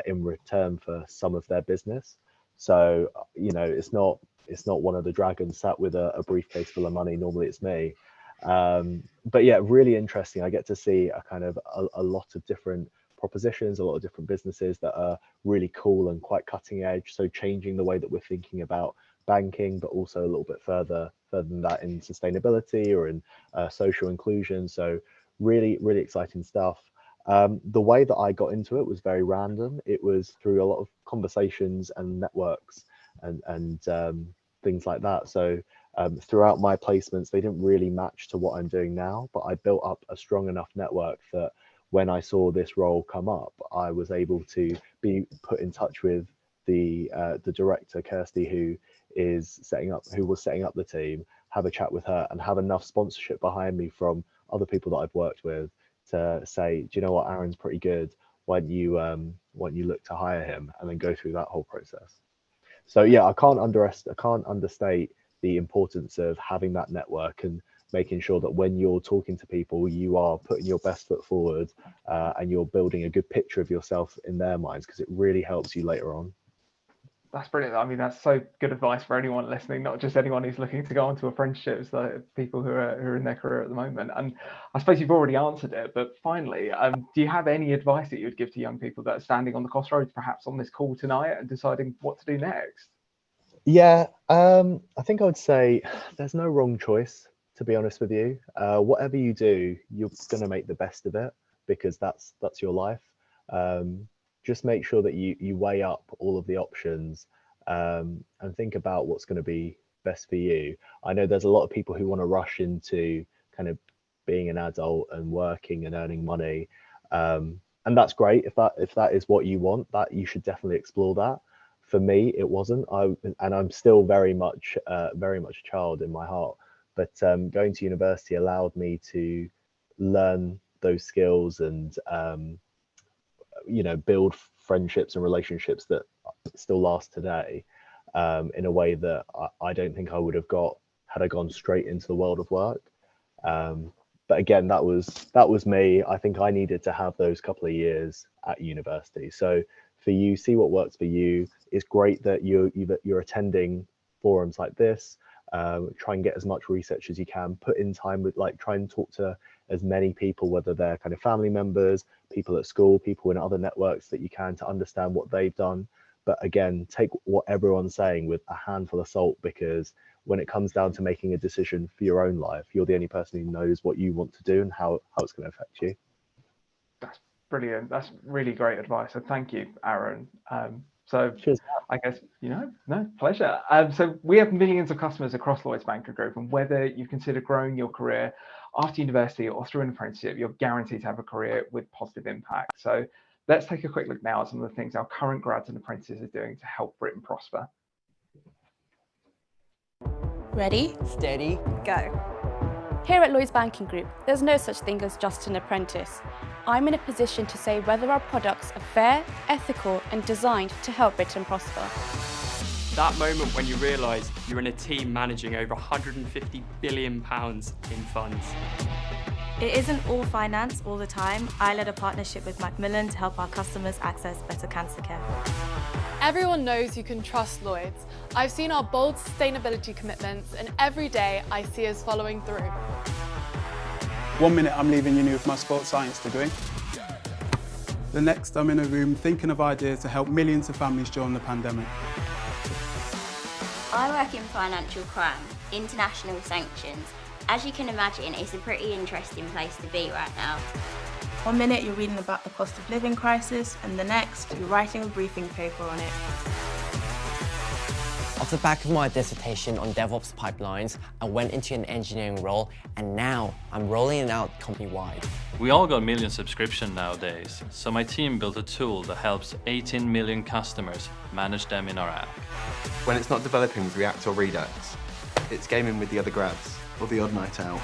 in return for some of their business. So it's not one of the dragons sat with a briefcase full of money. Normally it's me, but yeah, really interesting. I get to see a kind of a lot of different propositions, a lot of different businesses that are really cool and quite cutting edge, so changing the way that we're thinking about banking, but also a little bit further than that in sustainability or in social inclusion. So really exciting stuff. The way that I got into it was very random. It was through a lot of conversations and networks and things like that. So throughout my placements, they didn't really match to what I'm doing now, but I built up a strong enough network that when I saw this role come up, I was able to be put in touch with the director, Kirsty, who was setting up the team, have a chat with her, and have enough sponsorship behind me from other people that I've worked with to say, do you know what, Aaron's pretty good. Why don't you look to hire him, and then go through that whole process. So yeah, I can't understate the importance of having that network and making sure that when you're talking to people, you are putting your best foot forward and you're building a good picture of yourself in their minds, because it really helps you later on. That's brilliant. I mean, that's so good advice for anyone listening, not just anyone who's looking to go into apprenticeships, people who are in their career at the moment. And I suppose you've already answered it, but finally, do you have any advice that you would give to young people that are standing on the crossroads, perhaps on this call tonight, and deciding what to do next? Yeah, I think I would say there's no wrong choice, to be honest with you. Whatever you do, you're going to make the best of it, because that's your life. Just make sure that you weigh up all of the options and think about what's going to be best for you. I know there's a lot of people who want to rush into kind of being an adult and working and earning money, and that's great. If that is what you want, that you should definitely explore that. For me, it wasn't. I'm still very much a child in my heart. But going to university allowed me to learn those skills and build friendships and relationships that still last today in a way that I don't think I would have got had I gone straight into the world of work. But again, that was me. I think I needed to have those couple of years at university. So for you, see what works for you. It's great that you're attending forums like this. Try and get as much research as you can. Put in time with try and talk to as many people, whether they're kind of family members, people at school, people in other networks that you can, to understand what they've done. But again, take what everyone's saying with a handful of salt, because when it comes down to making a decision for your own life, you're the only person who knows what you want to do and how it's going to affect you. That's brilliant. That's really great advice. So thank you, Aaron. So cheers. I guess, no, pleasure. So we have millions of customers across Lloyds Banking Group, and whether you consider growing your career after university or through an apprenticeship, you're guaranteed to have a career with positive impact. So let's take a quick look now at some of the things our current grads and apprentices are doing to help Britain prosper. Ready? Steady. Go. Here at Lloyds Banking Group, there's no such thing as just an apprentice. I'm in a position to say whether our products are fair, ethical and designed to help Britain prosper. That moment when you realise you're in a team managing over £150 billion in funds. It isn't all finance all the time. I led a partnership with Macmillan to help our customers access better cancer care. Everyone knows you can trust Lloyds. I've seen our bold sustainability commitments, and every day I see us following through. 1 minute I'm leaving uni with my sports science degree. The next I'm in a room thinking of ideas to help millions of families during the pandemic. I work in financial crime, international sanctions. As you can imagine, it's a pretty interesting place to be right now. 1 minute you're reading about the cost of living crisis, and the next you're writing a briefing paper on it. Off the back of my dissertation on DevOps pipelines, I went into an engineering role, and now I'm rolling it out company-wide. We all got million subscription nowadays, so my team built a tool that helps 18 million customers manage them in our app. When it's not developing with React or Redux, it's gaming with the other grads, or the odd night out.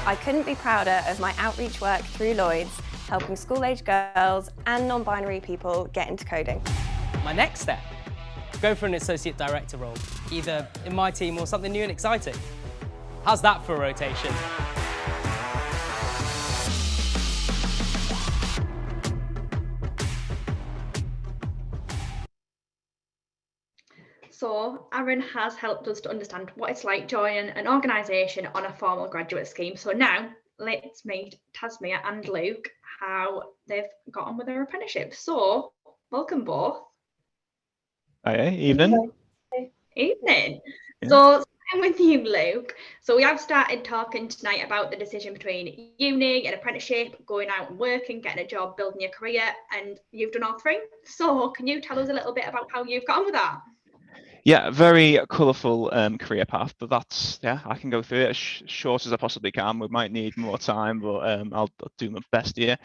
I couldn't be prouder of my outreach work through Lloyds, helping school-age girls and non-binary people get into coding. My next step, go for an associate director role, either in my team or something new and exciting. How's that for a rotation? So Aaron has helped us to understand what it's like joining an organisation on a formal graduate scheme. So now let's meet Tasmia and Luke, how they've got on with their apprenticeship. So welcome both. Hi, evening. Evening. Yeah. So with you, Luke. So we have started talking tonight about the decision between uni and apprenticeship, going out and working, getting a job, building your career, and you've done all three. So can you tell us a little bit about how you've got on with that? Yeah, very colourful career path, but that's, yeah, I can go through it as short as I possibly can. We might need more time, but I'll do my best here.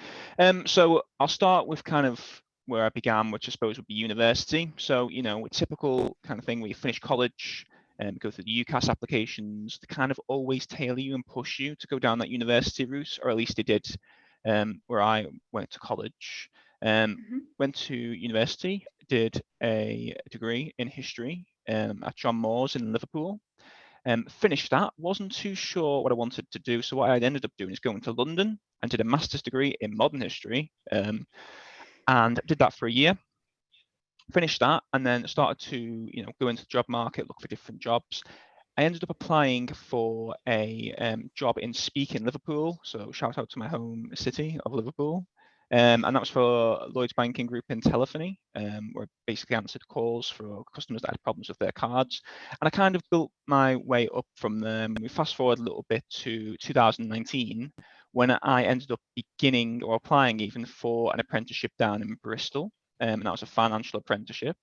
So I'll start with kind of where I began, which I suppose would be university. So, you know, a typical kind of thing where you finish college and go through the UCAS applications, they kind of always tailor you and push you to go down that university route, or at least they did where I went to college. Went to university, did a degree in history at John Moores in Liverpool. Finished that, wasn't too sure what I wanted to do. So what I ended up doing is going to London and did a master's degree in modern history, and did that for a year. Finished that and then started to, you know, go into the job market, look for different jobs. I ended up applying for a job in speaking Liverpool. So shout out to my home city of Liverpool. And that was for Lloyds Banking Group in telephony, where I basically answered calls for customers that had problems with their cards. And I kind of built my way up from there. We fast forward a little bit to 2019, when I ended up beginning or applying even for an apprenticeship down in Bristol. And that was a financial apprenticeship.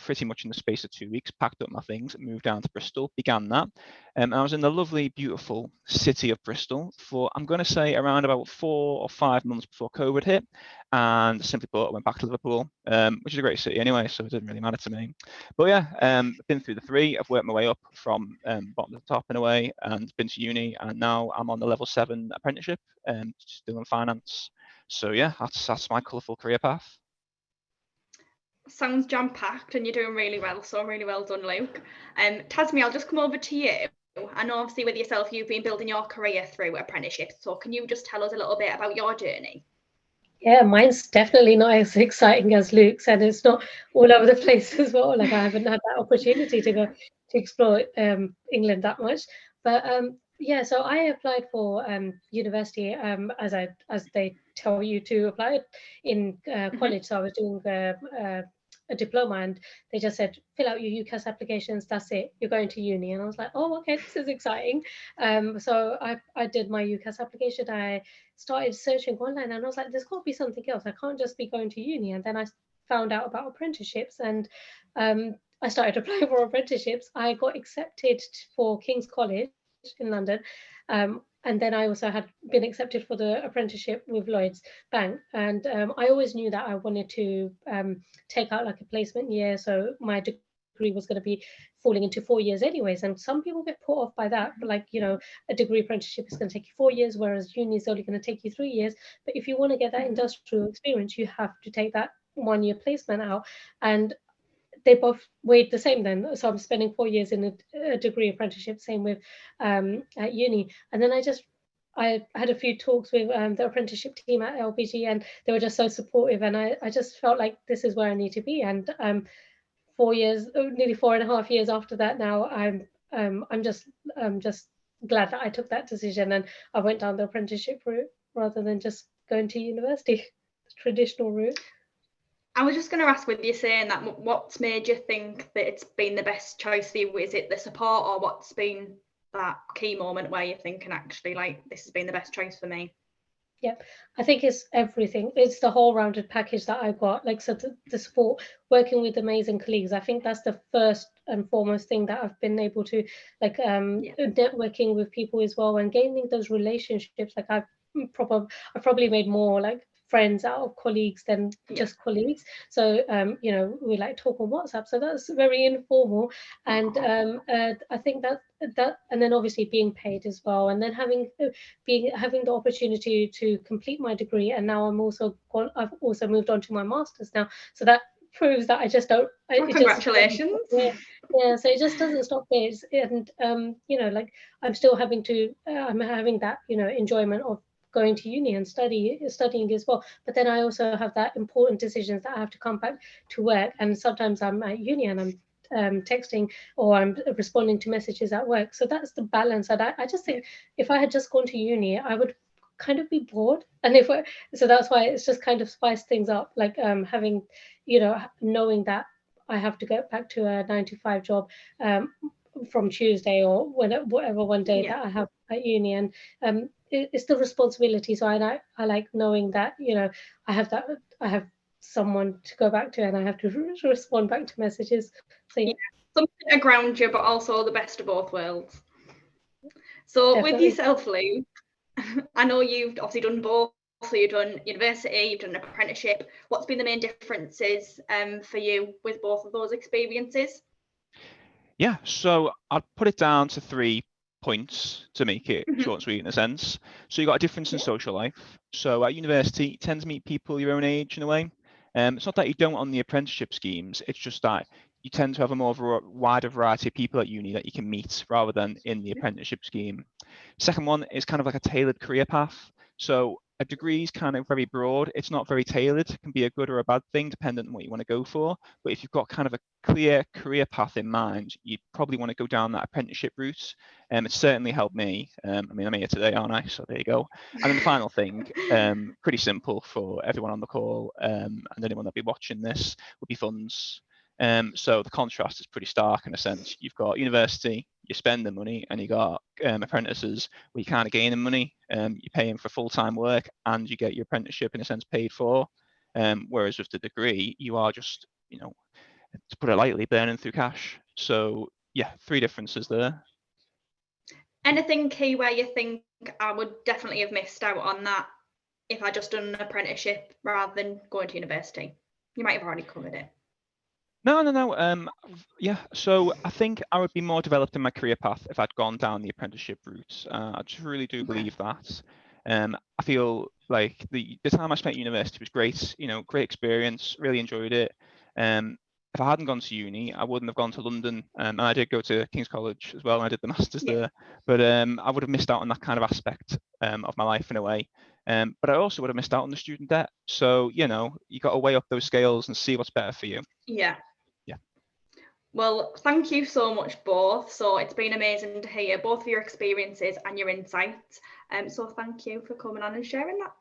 Pretty much in the space of 2 weeks, packed up my things, moved down to Bristol, began that. And I was in the lovely, beautiful city of Bristol for, I'm going to say, around about 4 or 5 months before COVID hit. And simply put, I went back to Liverpool, which is a great city anyway, so it didn't really matter to me. But yeah, I've been through the three. I've worked my way up from bottom to top in a way, and been to uni, and now I'm on the level 7 apprenticeship, still in finance. So yeah, that's my colourful career path. Sounds jam-packed and you're doing really well, so really well done, Luke. Tasmi, I'll just come over to you. And obviously with yourself, you've been building your career through apprenticeships, so can you just tell us a little bit about your journey? Yeah, mine's definitely not as exciting as Luke's, and it's not all over the place as well. Like I haven't had that opportunity to go to explore England that much. But yeah, so I applied for university as they tell you to apply in college. So I was doing a diploma, and they just said fill out your UCAS applications, that's it, you're going to uni. And I was like, oh, okay, this is exciting. So I did my UCAS application. I started searching online and I was like, there's got to be something else, I can't just be going to uni. And then I found out about apprenticeships, and I started applying for apprenticeships. I got accepted for King's College in London, and then I also had been accepted for the apprenticeship with Lloyds Bank. And I always knew that I wanted to take out like a placement year. So my degree was going to be falling into 4 years anyways. And some people get put off by that. But like, you know, a degree apprenticeship is going to take you 4 years, whereas uni is only going to take you 3 years. But if you want to get that industrial experience, you have to take that 1 year placement out. And they both weighed the same then. So I'm spending 4 years in a degree apprenticeship, same with at uni. And then I had a few talks with the apprenticeship team at LBG, and they were just so supportive. And I just felt like this is where I need to be. And 4 years, nearly 4.5 years after that now, I'm just glad that I took that decision and I went down the apprenticeship route rather than just going to university, the traditional route. I was just going to ask, with you saying that, what's made you think that it's been the best choice for you? Is it the support, or what's been that key moment where you're thinking, actually, like, this has been the best choice for me? Yeah, I think it's everything. It's the whole rounded package that I got. Like, so the support, working with amazing colleagues. I think that's the first and foremost thing that I've been able to, like, networking with people as well, and gaining those relationships. Like I've probably made more like friends out of colleagues than just colleagues. So you know, we like talk on WhatsApp, so that's very informal. And I think that and then obviously being paid as well, and then having the opportunity to complete my degree. And now I've also moved on to my master's now, so that proves that I just don't. Congratulations. Yeah, so it just doesn't stop there. And you know, like I'm still having to I'm having that, you know, enjoyment of going to uni and studying as well. But then I also have that important decisions that I have to come back to work, and sometimes I'm at uni and I'm texting or I'm responding to messages at work. So that's the balance. And I just think if I had just gone to uni, I would kind of be bored. And so that's why it's just kind of spiced things up, like having, you know, knowing that I have to get back to a 9 to 5 job from Tuesday or whatever one day Yeah. that I have at uni. And it's the responsibility. So I like knowing that, you know, I have someone to go back to, and I have to respond back to messages. So yeah. Something to ground you, but also the best of both worlds. So Definitely. with yourself, Lou, I know you've obviously done both. So you've done university, you've done an apprenticeship. What's been the main differences for you with both of those experiences? Yeah, so I'd put it down to 3 points to make it short and sweet in a sense. So you've got a difference in social life. So at university, you tend to meet people your own age in a way. It's not that you don't on the apprenticeship schemes, it's just that you tend to have a more of a wider variety of people at uni that you can meet rather than in the apprenticeship scheme. Second one is kind of like a tailored career path. So a degree is kind of very broad. It's not very tailored. It can be a good or a bad thing, depending on what you want to go for. But if you've got kind of a clear career path in mind, you'd probably want to go down that apprenticeship route. It's certainly helped me. I mean, I'm here today, aren't I? So there you go. And then the final thing, pretty simple for everyone on the call and anyone that'll be watching this, would be funds. So the contrast is pretty stark in a sense. You've got university, you spend the money, and you got apprentices where you kind of gaining money. You're paying for full-time work, and you get your apprenticeship in a sense paid for. Whereas with the degree, you are just, you know, to put it lightly, burning through cash. So yeah, 3 differences there. Anything key where you think I would definitely have missed out on that if I just done an apprenticeship rather than going to university? You might have already covered it. No. Yeah, so I think I would be more developed in my career path if I'd gone down the apprenticeship route. I just really do believe that. I feel like the time I spent at university was great, you know, great experience, really enjoyed it. If I hadn't gone to uni, I wouldn't have gone to London. And I did go to King's College as well, and I did the Masters there. But I would have missed out on that kind of aspect of my life in a way. But I also would have missed out on the student debt. So, you know, you got to weigh up those scales and see what's better for you. Yeah. Well, thank you so much both. So it's been amazing to hear both of your experiences and your insights. So thank you for coming on and sharing that.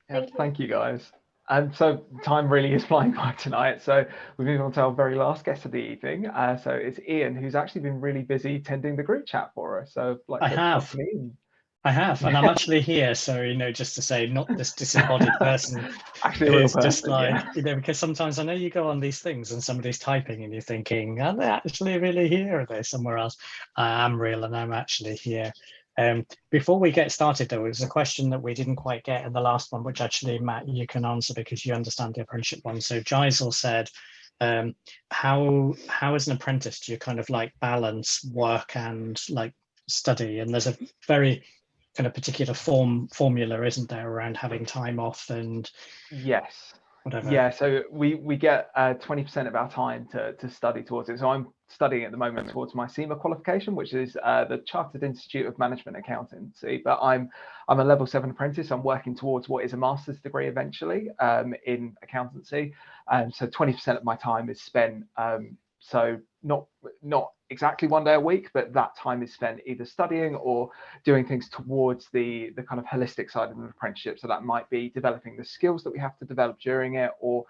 Yeah, thank you guys. And so time really is flying by tonight. So we move on to our very last guest of the evening. So it's Ian, who's actually been really busy tending the group chat for us. So like I have, and I'm actually here. So, you know, just to say, not this disembodied person. Actually, a real person, just like, you know, because sometimes I know you go on these things and somebody's typing and you're thinking, are they actually really here? Or are they somewhere else? I am real and I'm actually here. Before we get started, though, there's a question that we didn't quite get in the last one, which actually, Matt, you can answer because you understand the apprenticeship one. So Jaisal said, how as an apprentice do you kind of like balance work and like study? And there's a very kind of particular formula, isn't there, around having time off and whatever. Yeah, so we get 20% of our time to study towards it. So I'm studying at the moment towards my CIMA qualification, which is the Chartered Institute of Management Accountancy. But I'm a level 7 apprentice. I'm working towards what is a master's degree eventually in accountancy. So 20% of my time is spent. So not exactly 1 day a week, but that time is spent either studying or doing things towards the kind of holistic side of an apprenticeship. So that might be developing the skills that we have to develop during it, or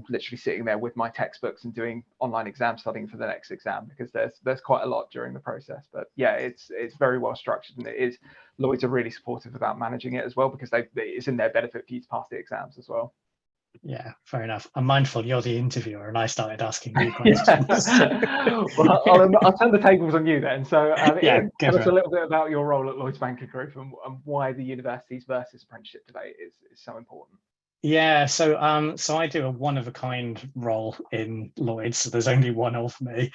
literally sitting there with my textbooks and doing online exam studying for the next exam, because there's quite a lot during the process. But yeah, it's very well structured, and it is. Lloyds are really supportive about managing it as well, because it's in their benefit for you to pass the exams as well. Yeah, fair enough. I'm mindful you're the interviewer and I started asking you questions. Well, I'll turn the tables on you then. So Ian, tell us a little bit about your role at Lloyds Banking Group and why the universities versus apprenticeship debate is so important. Yeah, so I do a one-of-a-kind role in Lloyds, so there's only one of me.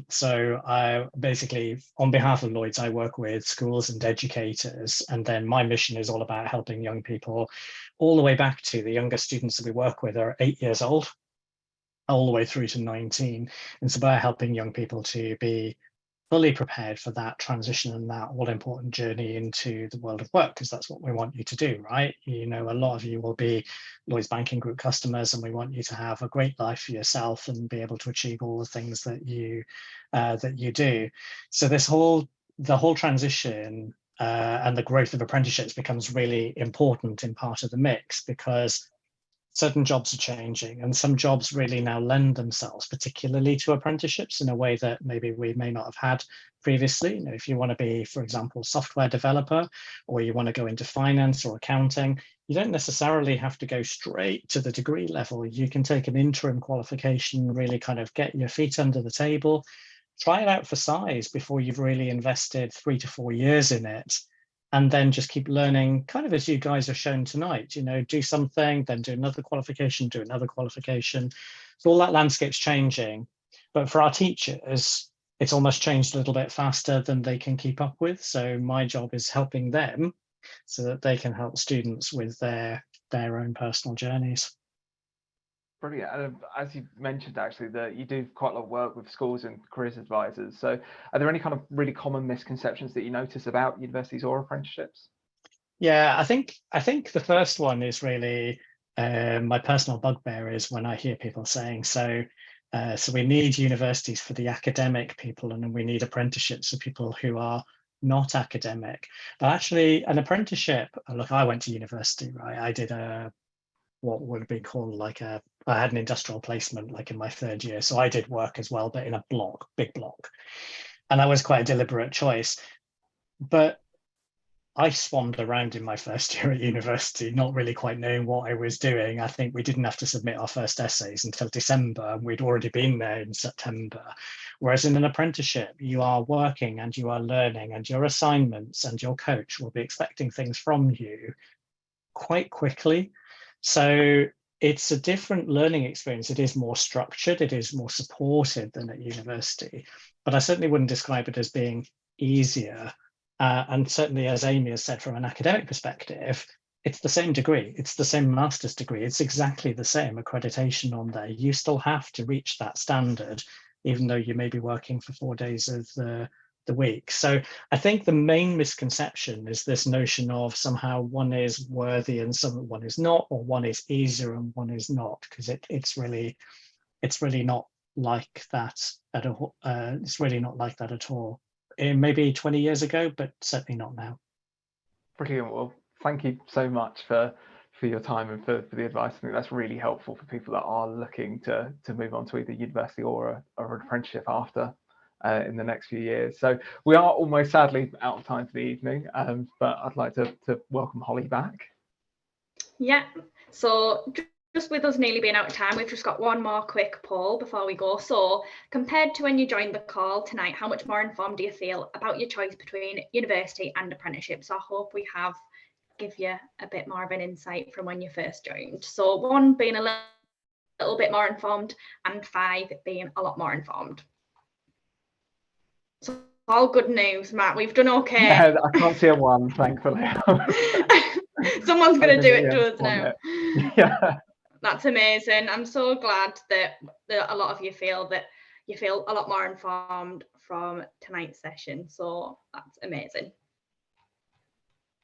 So I basically, on behalf of Lloyds, I work with schools and educators, and then my mission is all about helping young people, all the way back to the youngest students that we work with are 8 years old, all the way through to 19. And it's about helping young people to be fully prepared for that transition and that all-important journey into the world of work, because that's what we want you to do, right? You know, a lot of you will be Lloyds Banking Group customers, and we want you to have a great life for yourself and be able to achieve all the things that you do. So the whole transition and the growth of apprenticeships becomes really important in part of the mix, because certain jobs are changing, and some jobs really now lend themselves particularly to apprenticeships in a way that maybe we may not have had previously. You know, if you want to be, for example, software developer, or you want to go into finance or accounting, you don't necessarily have to go straight to the degree level. You can take an interim qualification, really kind of get your feet under the table, try it out for size before you've really invested 3 to 4 years in it, and then just keep learning, kind of as you guys have shown tonight. You know, do something, then do another qualification, do another qualification. So all that landscape's changing. But for our teachers, it's almost changed a little bit faster than they can keep up with. So my job is helping them so that they can help students with their own personal journeys. Brilliant. And as you mentioned, actually, that you do quite a lot of work with schools and careers advisors. So are there any kind of really common misconceptions that you notice about universities or apprenticeships? Yeah, I think the first one is really my personal bugbear is when I hear people saying, so we need universities for the academic people, and then we need apprenticeships for people who are not academic. But actually, an apprenticeship, look, I went to university, right? I did what would be called I had an industrial placement like in my 3rd year. So I did work as well, but in a block, big block. And that was quite a deliberate choice. But I swanned around in my 1st year at university, not really quite knowing what I was doing. I think we didn't have to submit our first essays until December, and we'd already been there in September. Whereas in an apprenticeship, you are working and you are learning, and your assignments and your coach will be expecting things from you quite quickly. So it's a different learning experience. It is more structured, it is more supported than at university, but I certainly wouldn't describe it as being easier. And certainly, as Amy has said, from an academic perspective, it's the same degree, it's the same master's degree, it's exactly the same accreditation on there. You still have to reach that standard, even though you may be working for 4 days of the week. So I think the main misconception is this notion of somehow one is worthy and one is not, or one is easier and one is not, because it's really not like that at all. It's really not like that at all. Maybe 20 years ago, but certainly not now. Brilliant. Well, thank you so much for your time and for the advice. I think that's really helpful for people that are looking to move on to either university or an apprenticeship after in the next few years. So we are almost sadly out of time for the evening, but I'd like to welcome Holly back. Yeah, so just with us nearly being out of time, we've just got one more quick poll before we go. So compared to when you joined the call tonight, how much more informed do you feel about your choice between university and apprenticeship? So I hope we have give you a bit more of an insight from when you first joined. So 1 being a little bit more informed and 5 being a lot more informed. So all good news, Matt. We've done okay. Yeah, I can't see a 1, thankfully. Someone's going to do it to us now. Yeah. That's amazing. I'm so glad that a lot of you feel a lot more informed from tonight's session. So that's amazing.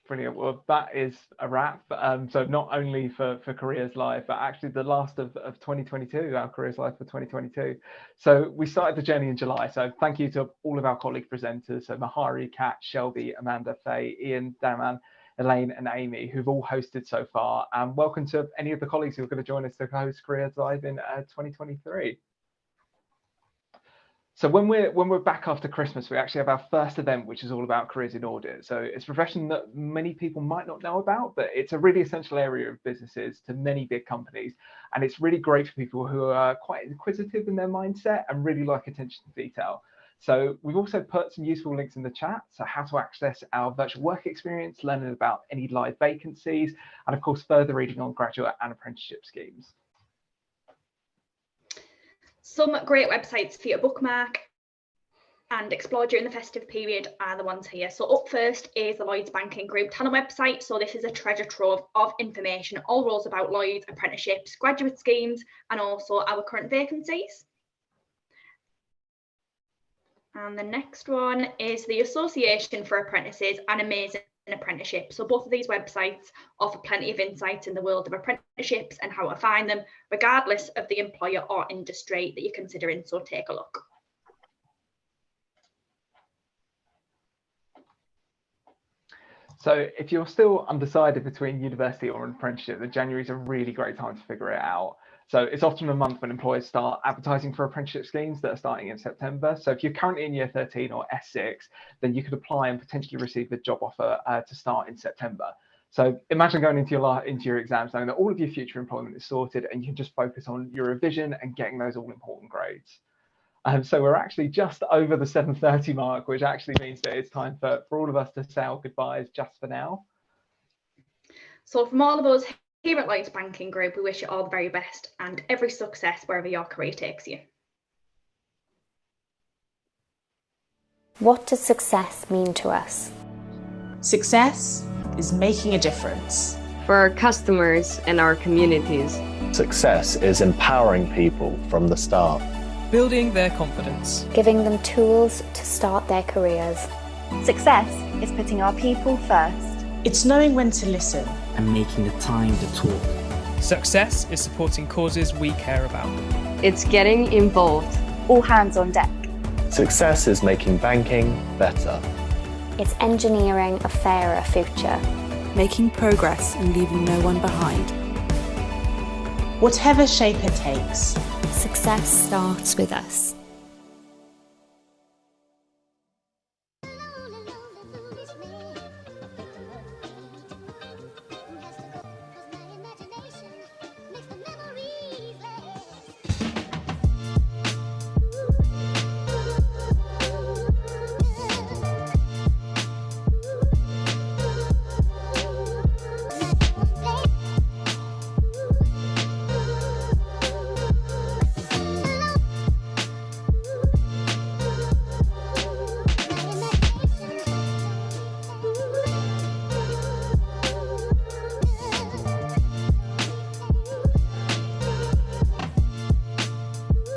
Brilliant. Well, that is a wrap. So not only for Careers Live, but actually the last of 2022, our Careers Live for 2022. So we started the journey in July. So thank you to all of our colleague presenters, so Mahari, Kat, Shelby, Amanda, Faye, Ian, Daman, Elaine and Amy, who've all hosted so far. And welcome to any of the colleagues who are going to join us to host Careers Live in 2023. So when we're back after Christmas, we actually have our first event, which is all about careers in audit. So it's a profession that many people might not know about, but it's a really essential area of businesses to many big companies. And it's really great for people who are quite inquisitive in their mindset and really like attention to detail. So we've also put some useful links in the chat. So how to access our virtual work experience, learning about any live vacancies, and of course, further reading on graduate and apprenticeship schemes. Some great websites for you to bookmark and explore during the festive period are the ones here. So up first is the Lloyds Banking Group talent website. So this is a treasure trove of information, all roles about Lloyds, apprenticeships, graduate schemes, and also our current vacancies. And the next one is the Association for Apprentices and Amazing Apprenticeship. So both of these websites offer plenty of insights in the world of apprenticeships and how to find them, regardless of the employer or industry that you're considering. So take a look. So if you're still undecided between university or an apprenticeship, then January is a really great time to figure it out. So it's often a month when employers start advertising for apprenticeship schemes that are starting in September. So if you're currently in year 13 or S6, then you could apply and potentially receive a job offer to start in September. So imagine going into your exams knowing that all of your future employment is sorted and you can just focus on your revision and getting those all important grades. So we're actually just over the 7:30 mark, which actually means that it's time for all of us to say our goodbyes just for now. So from all of us here at Lloyds Banking Group, we wish you all the very best and every success wherever your career takes you. What does success mean to us? Success is making a difference for our customers and our communities. Success is empowering people from the start. Building their confidence. Giving them tools to start their careers. Success is putting our people first. It's knowing when to listen and making the time to talk. Success is supporting causes we care about. It's getting involved. All hands on deck. Success is making banking better. It's engineering a fairer future. Making progress and leaving no one behind. Whatever shape it takes. Success starts with us.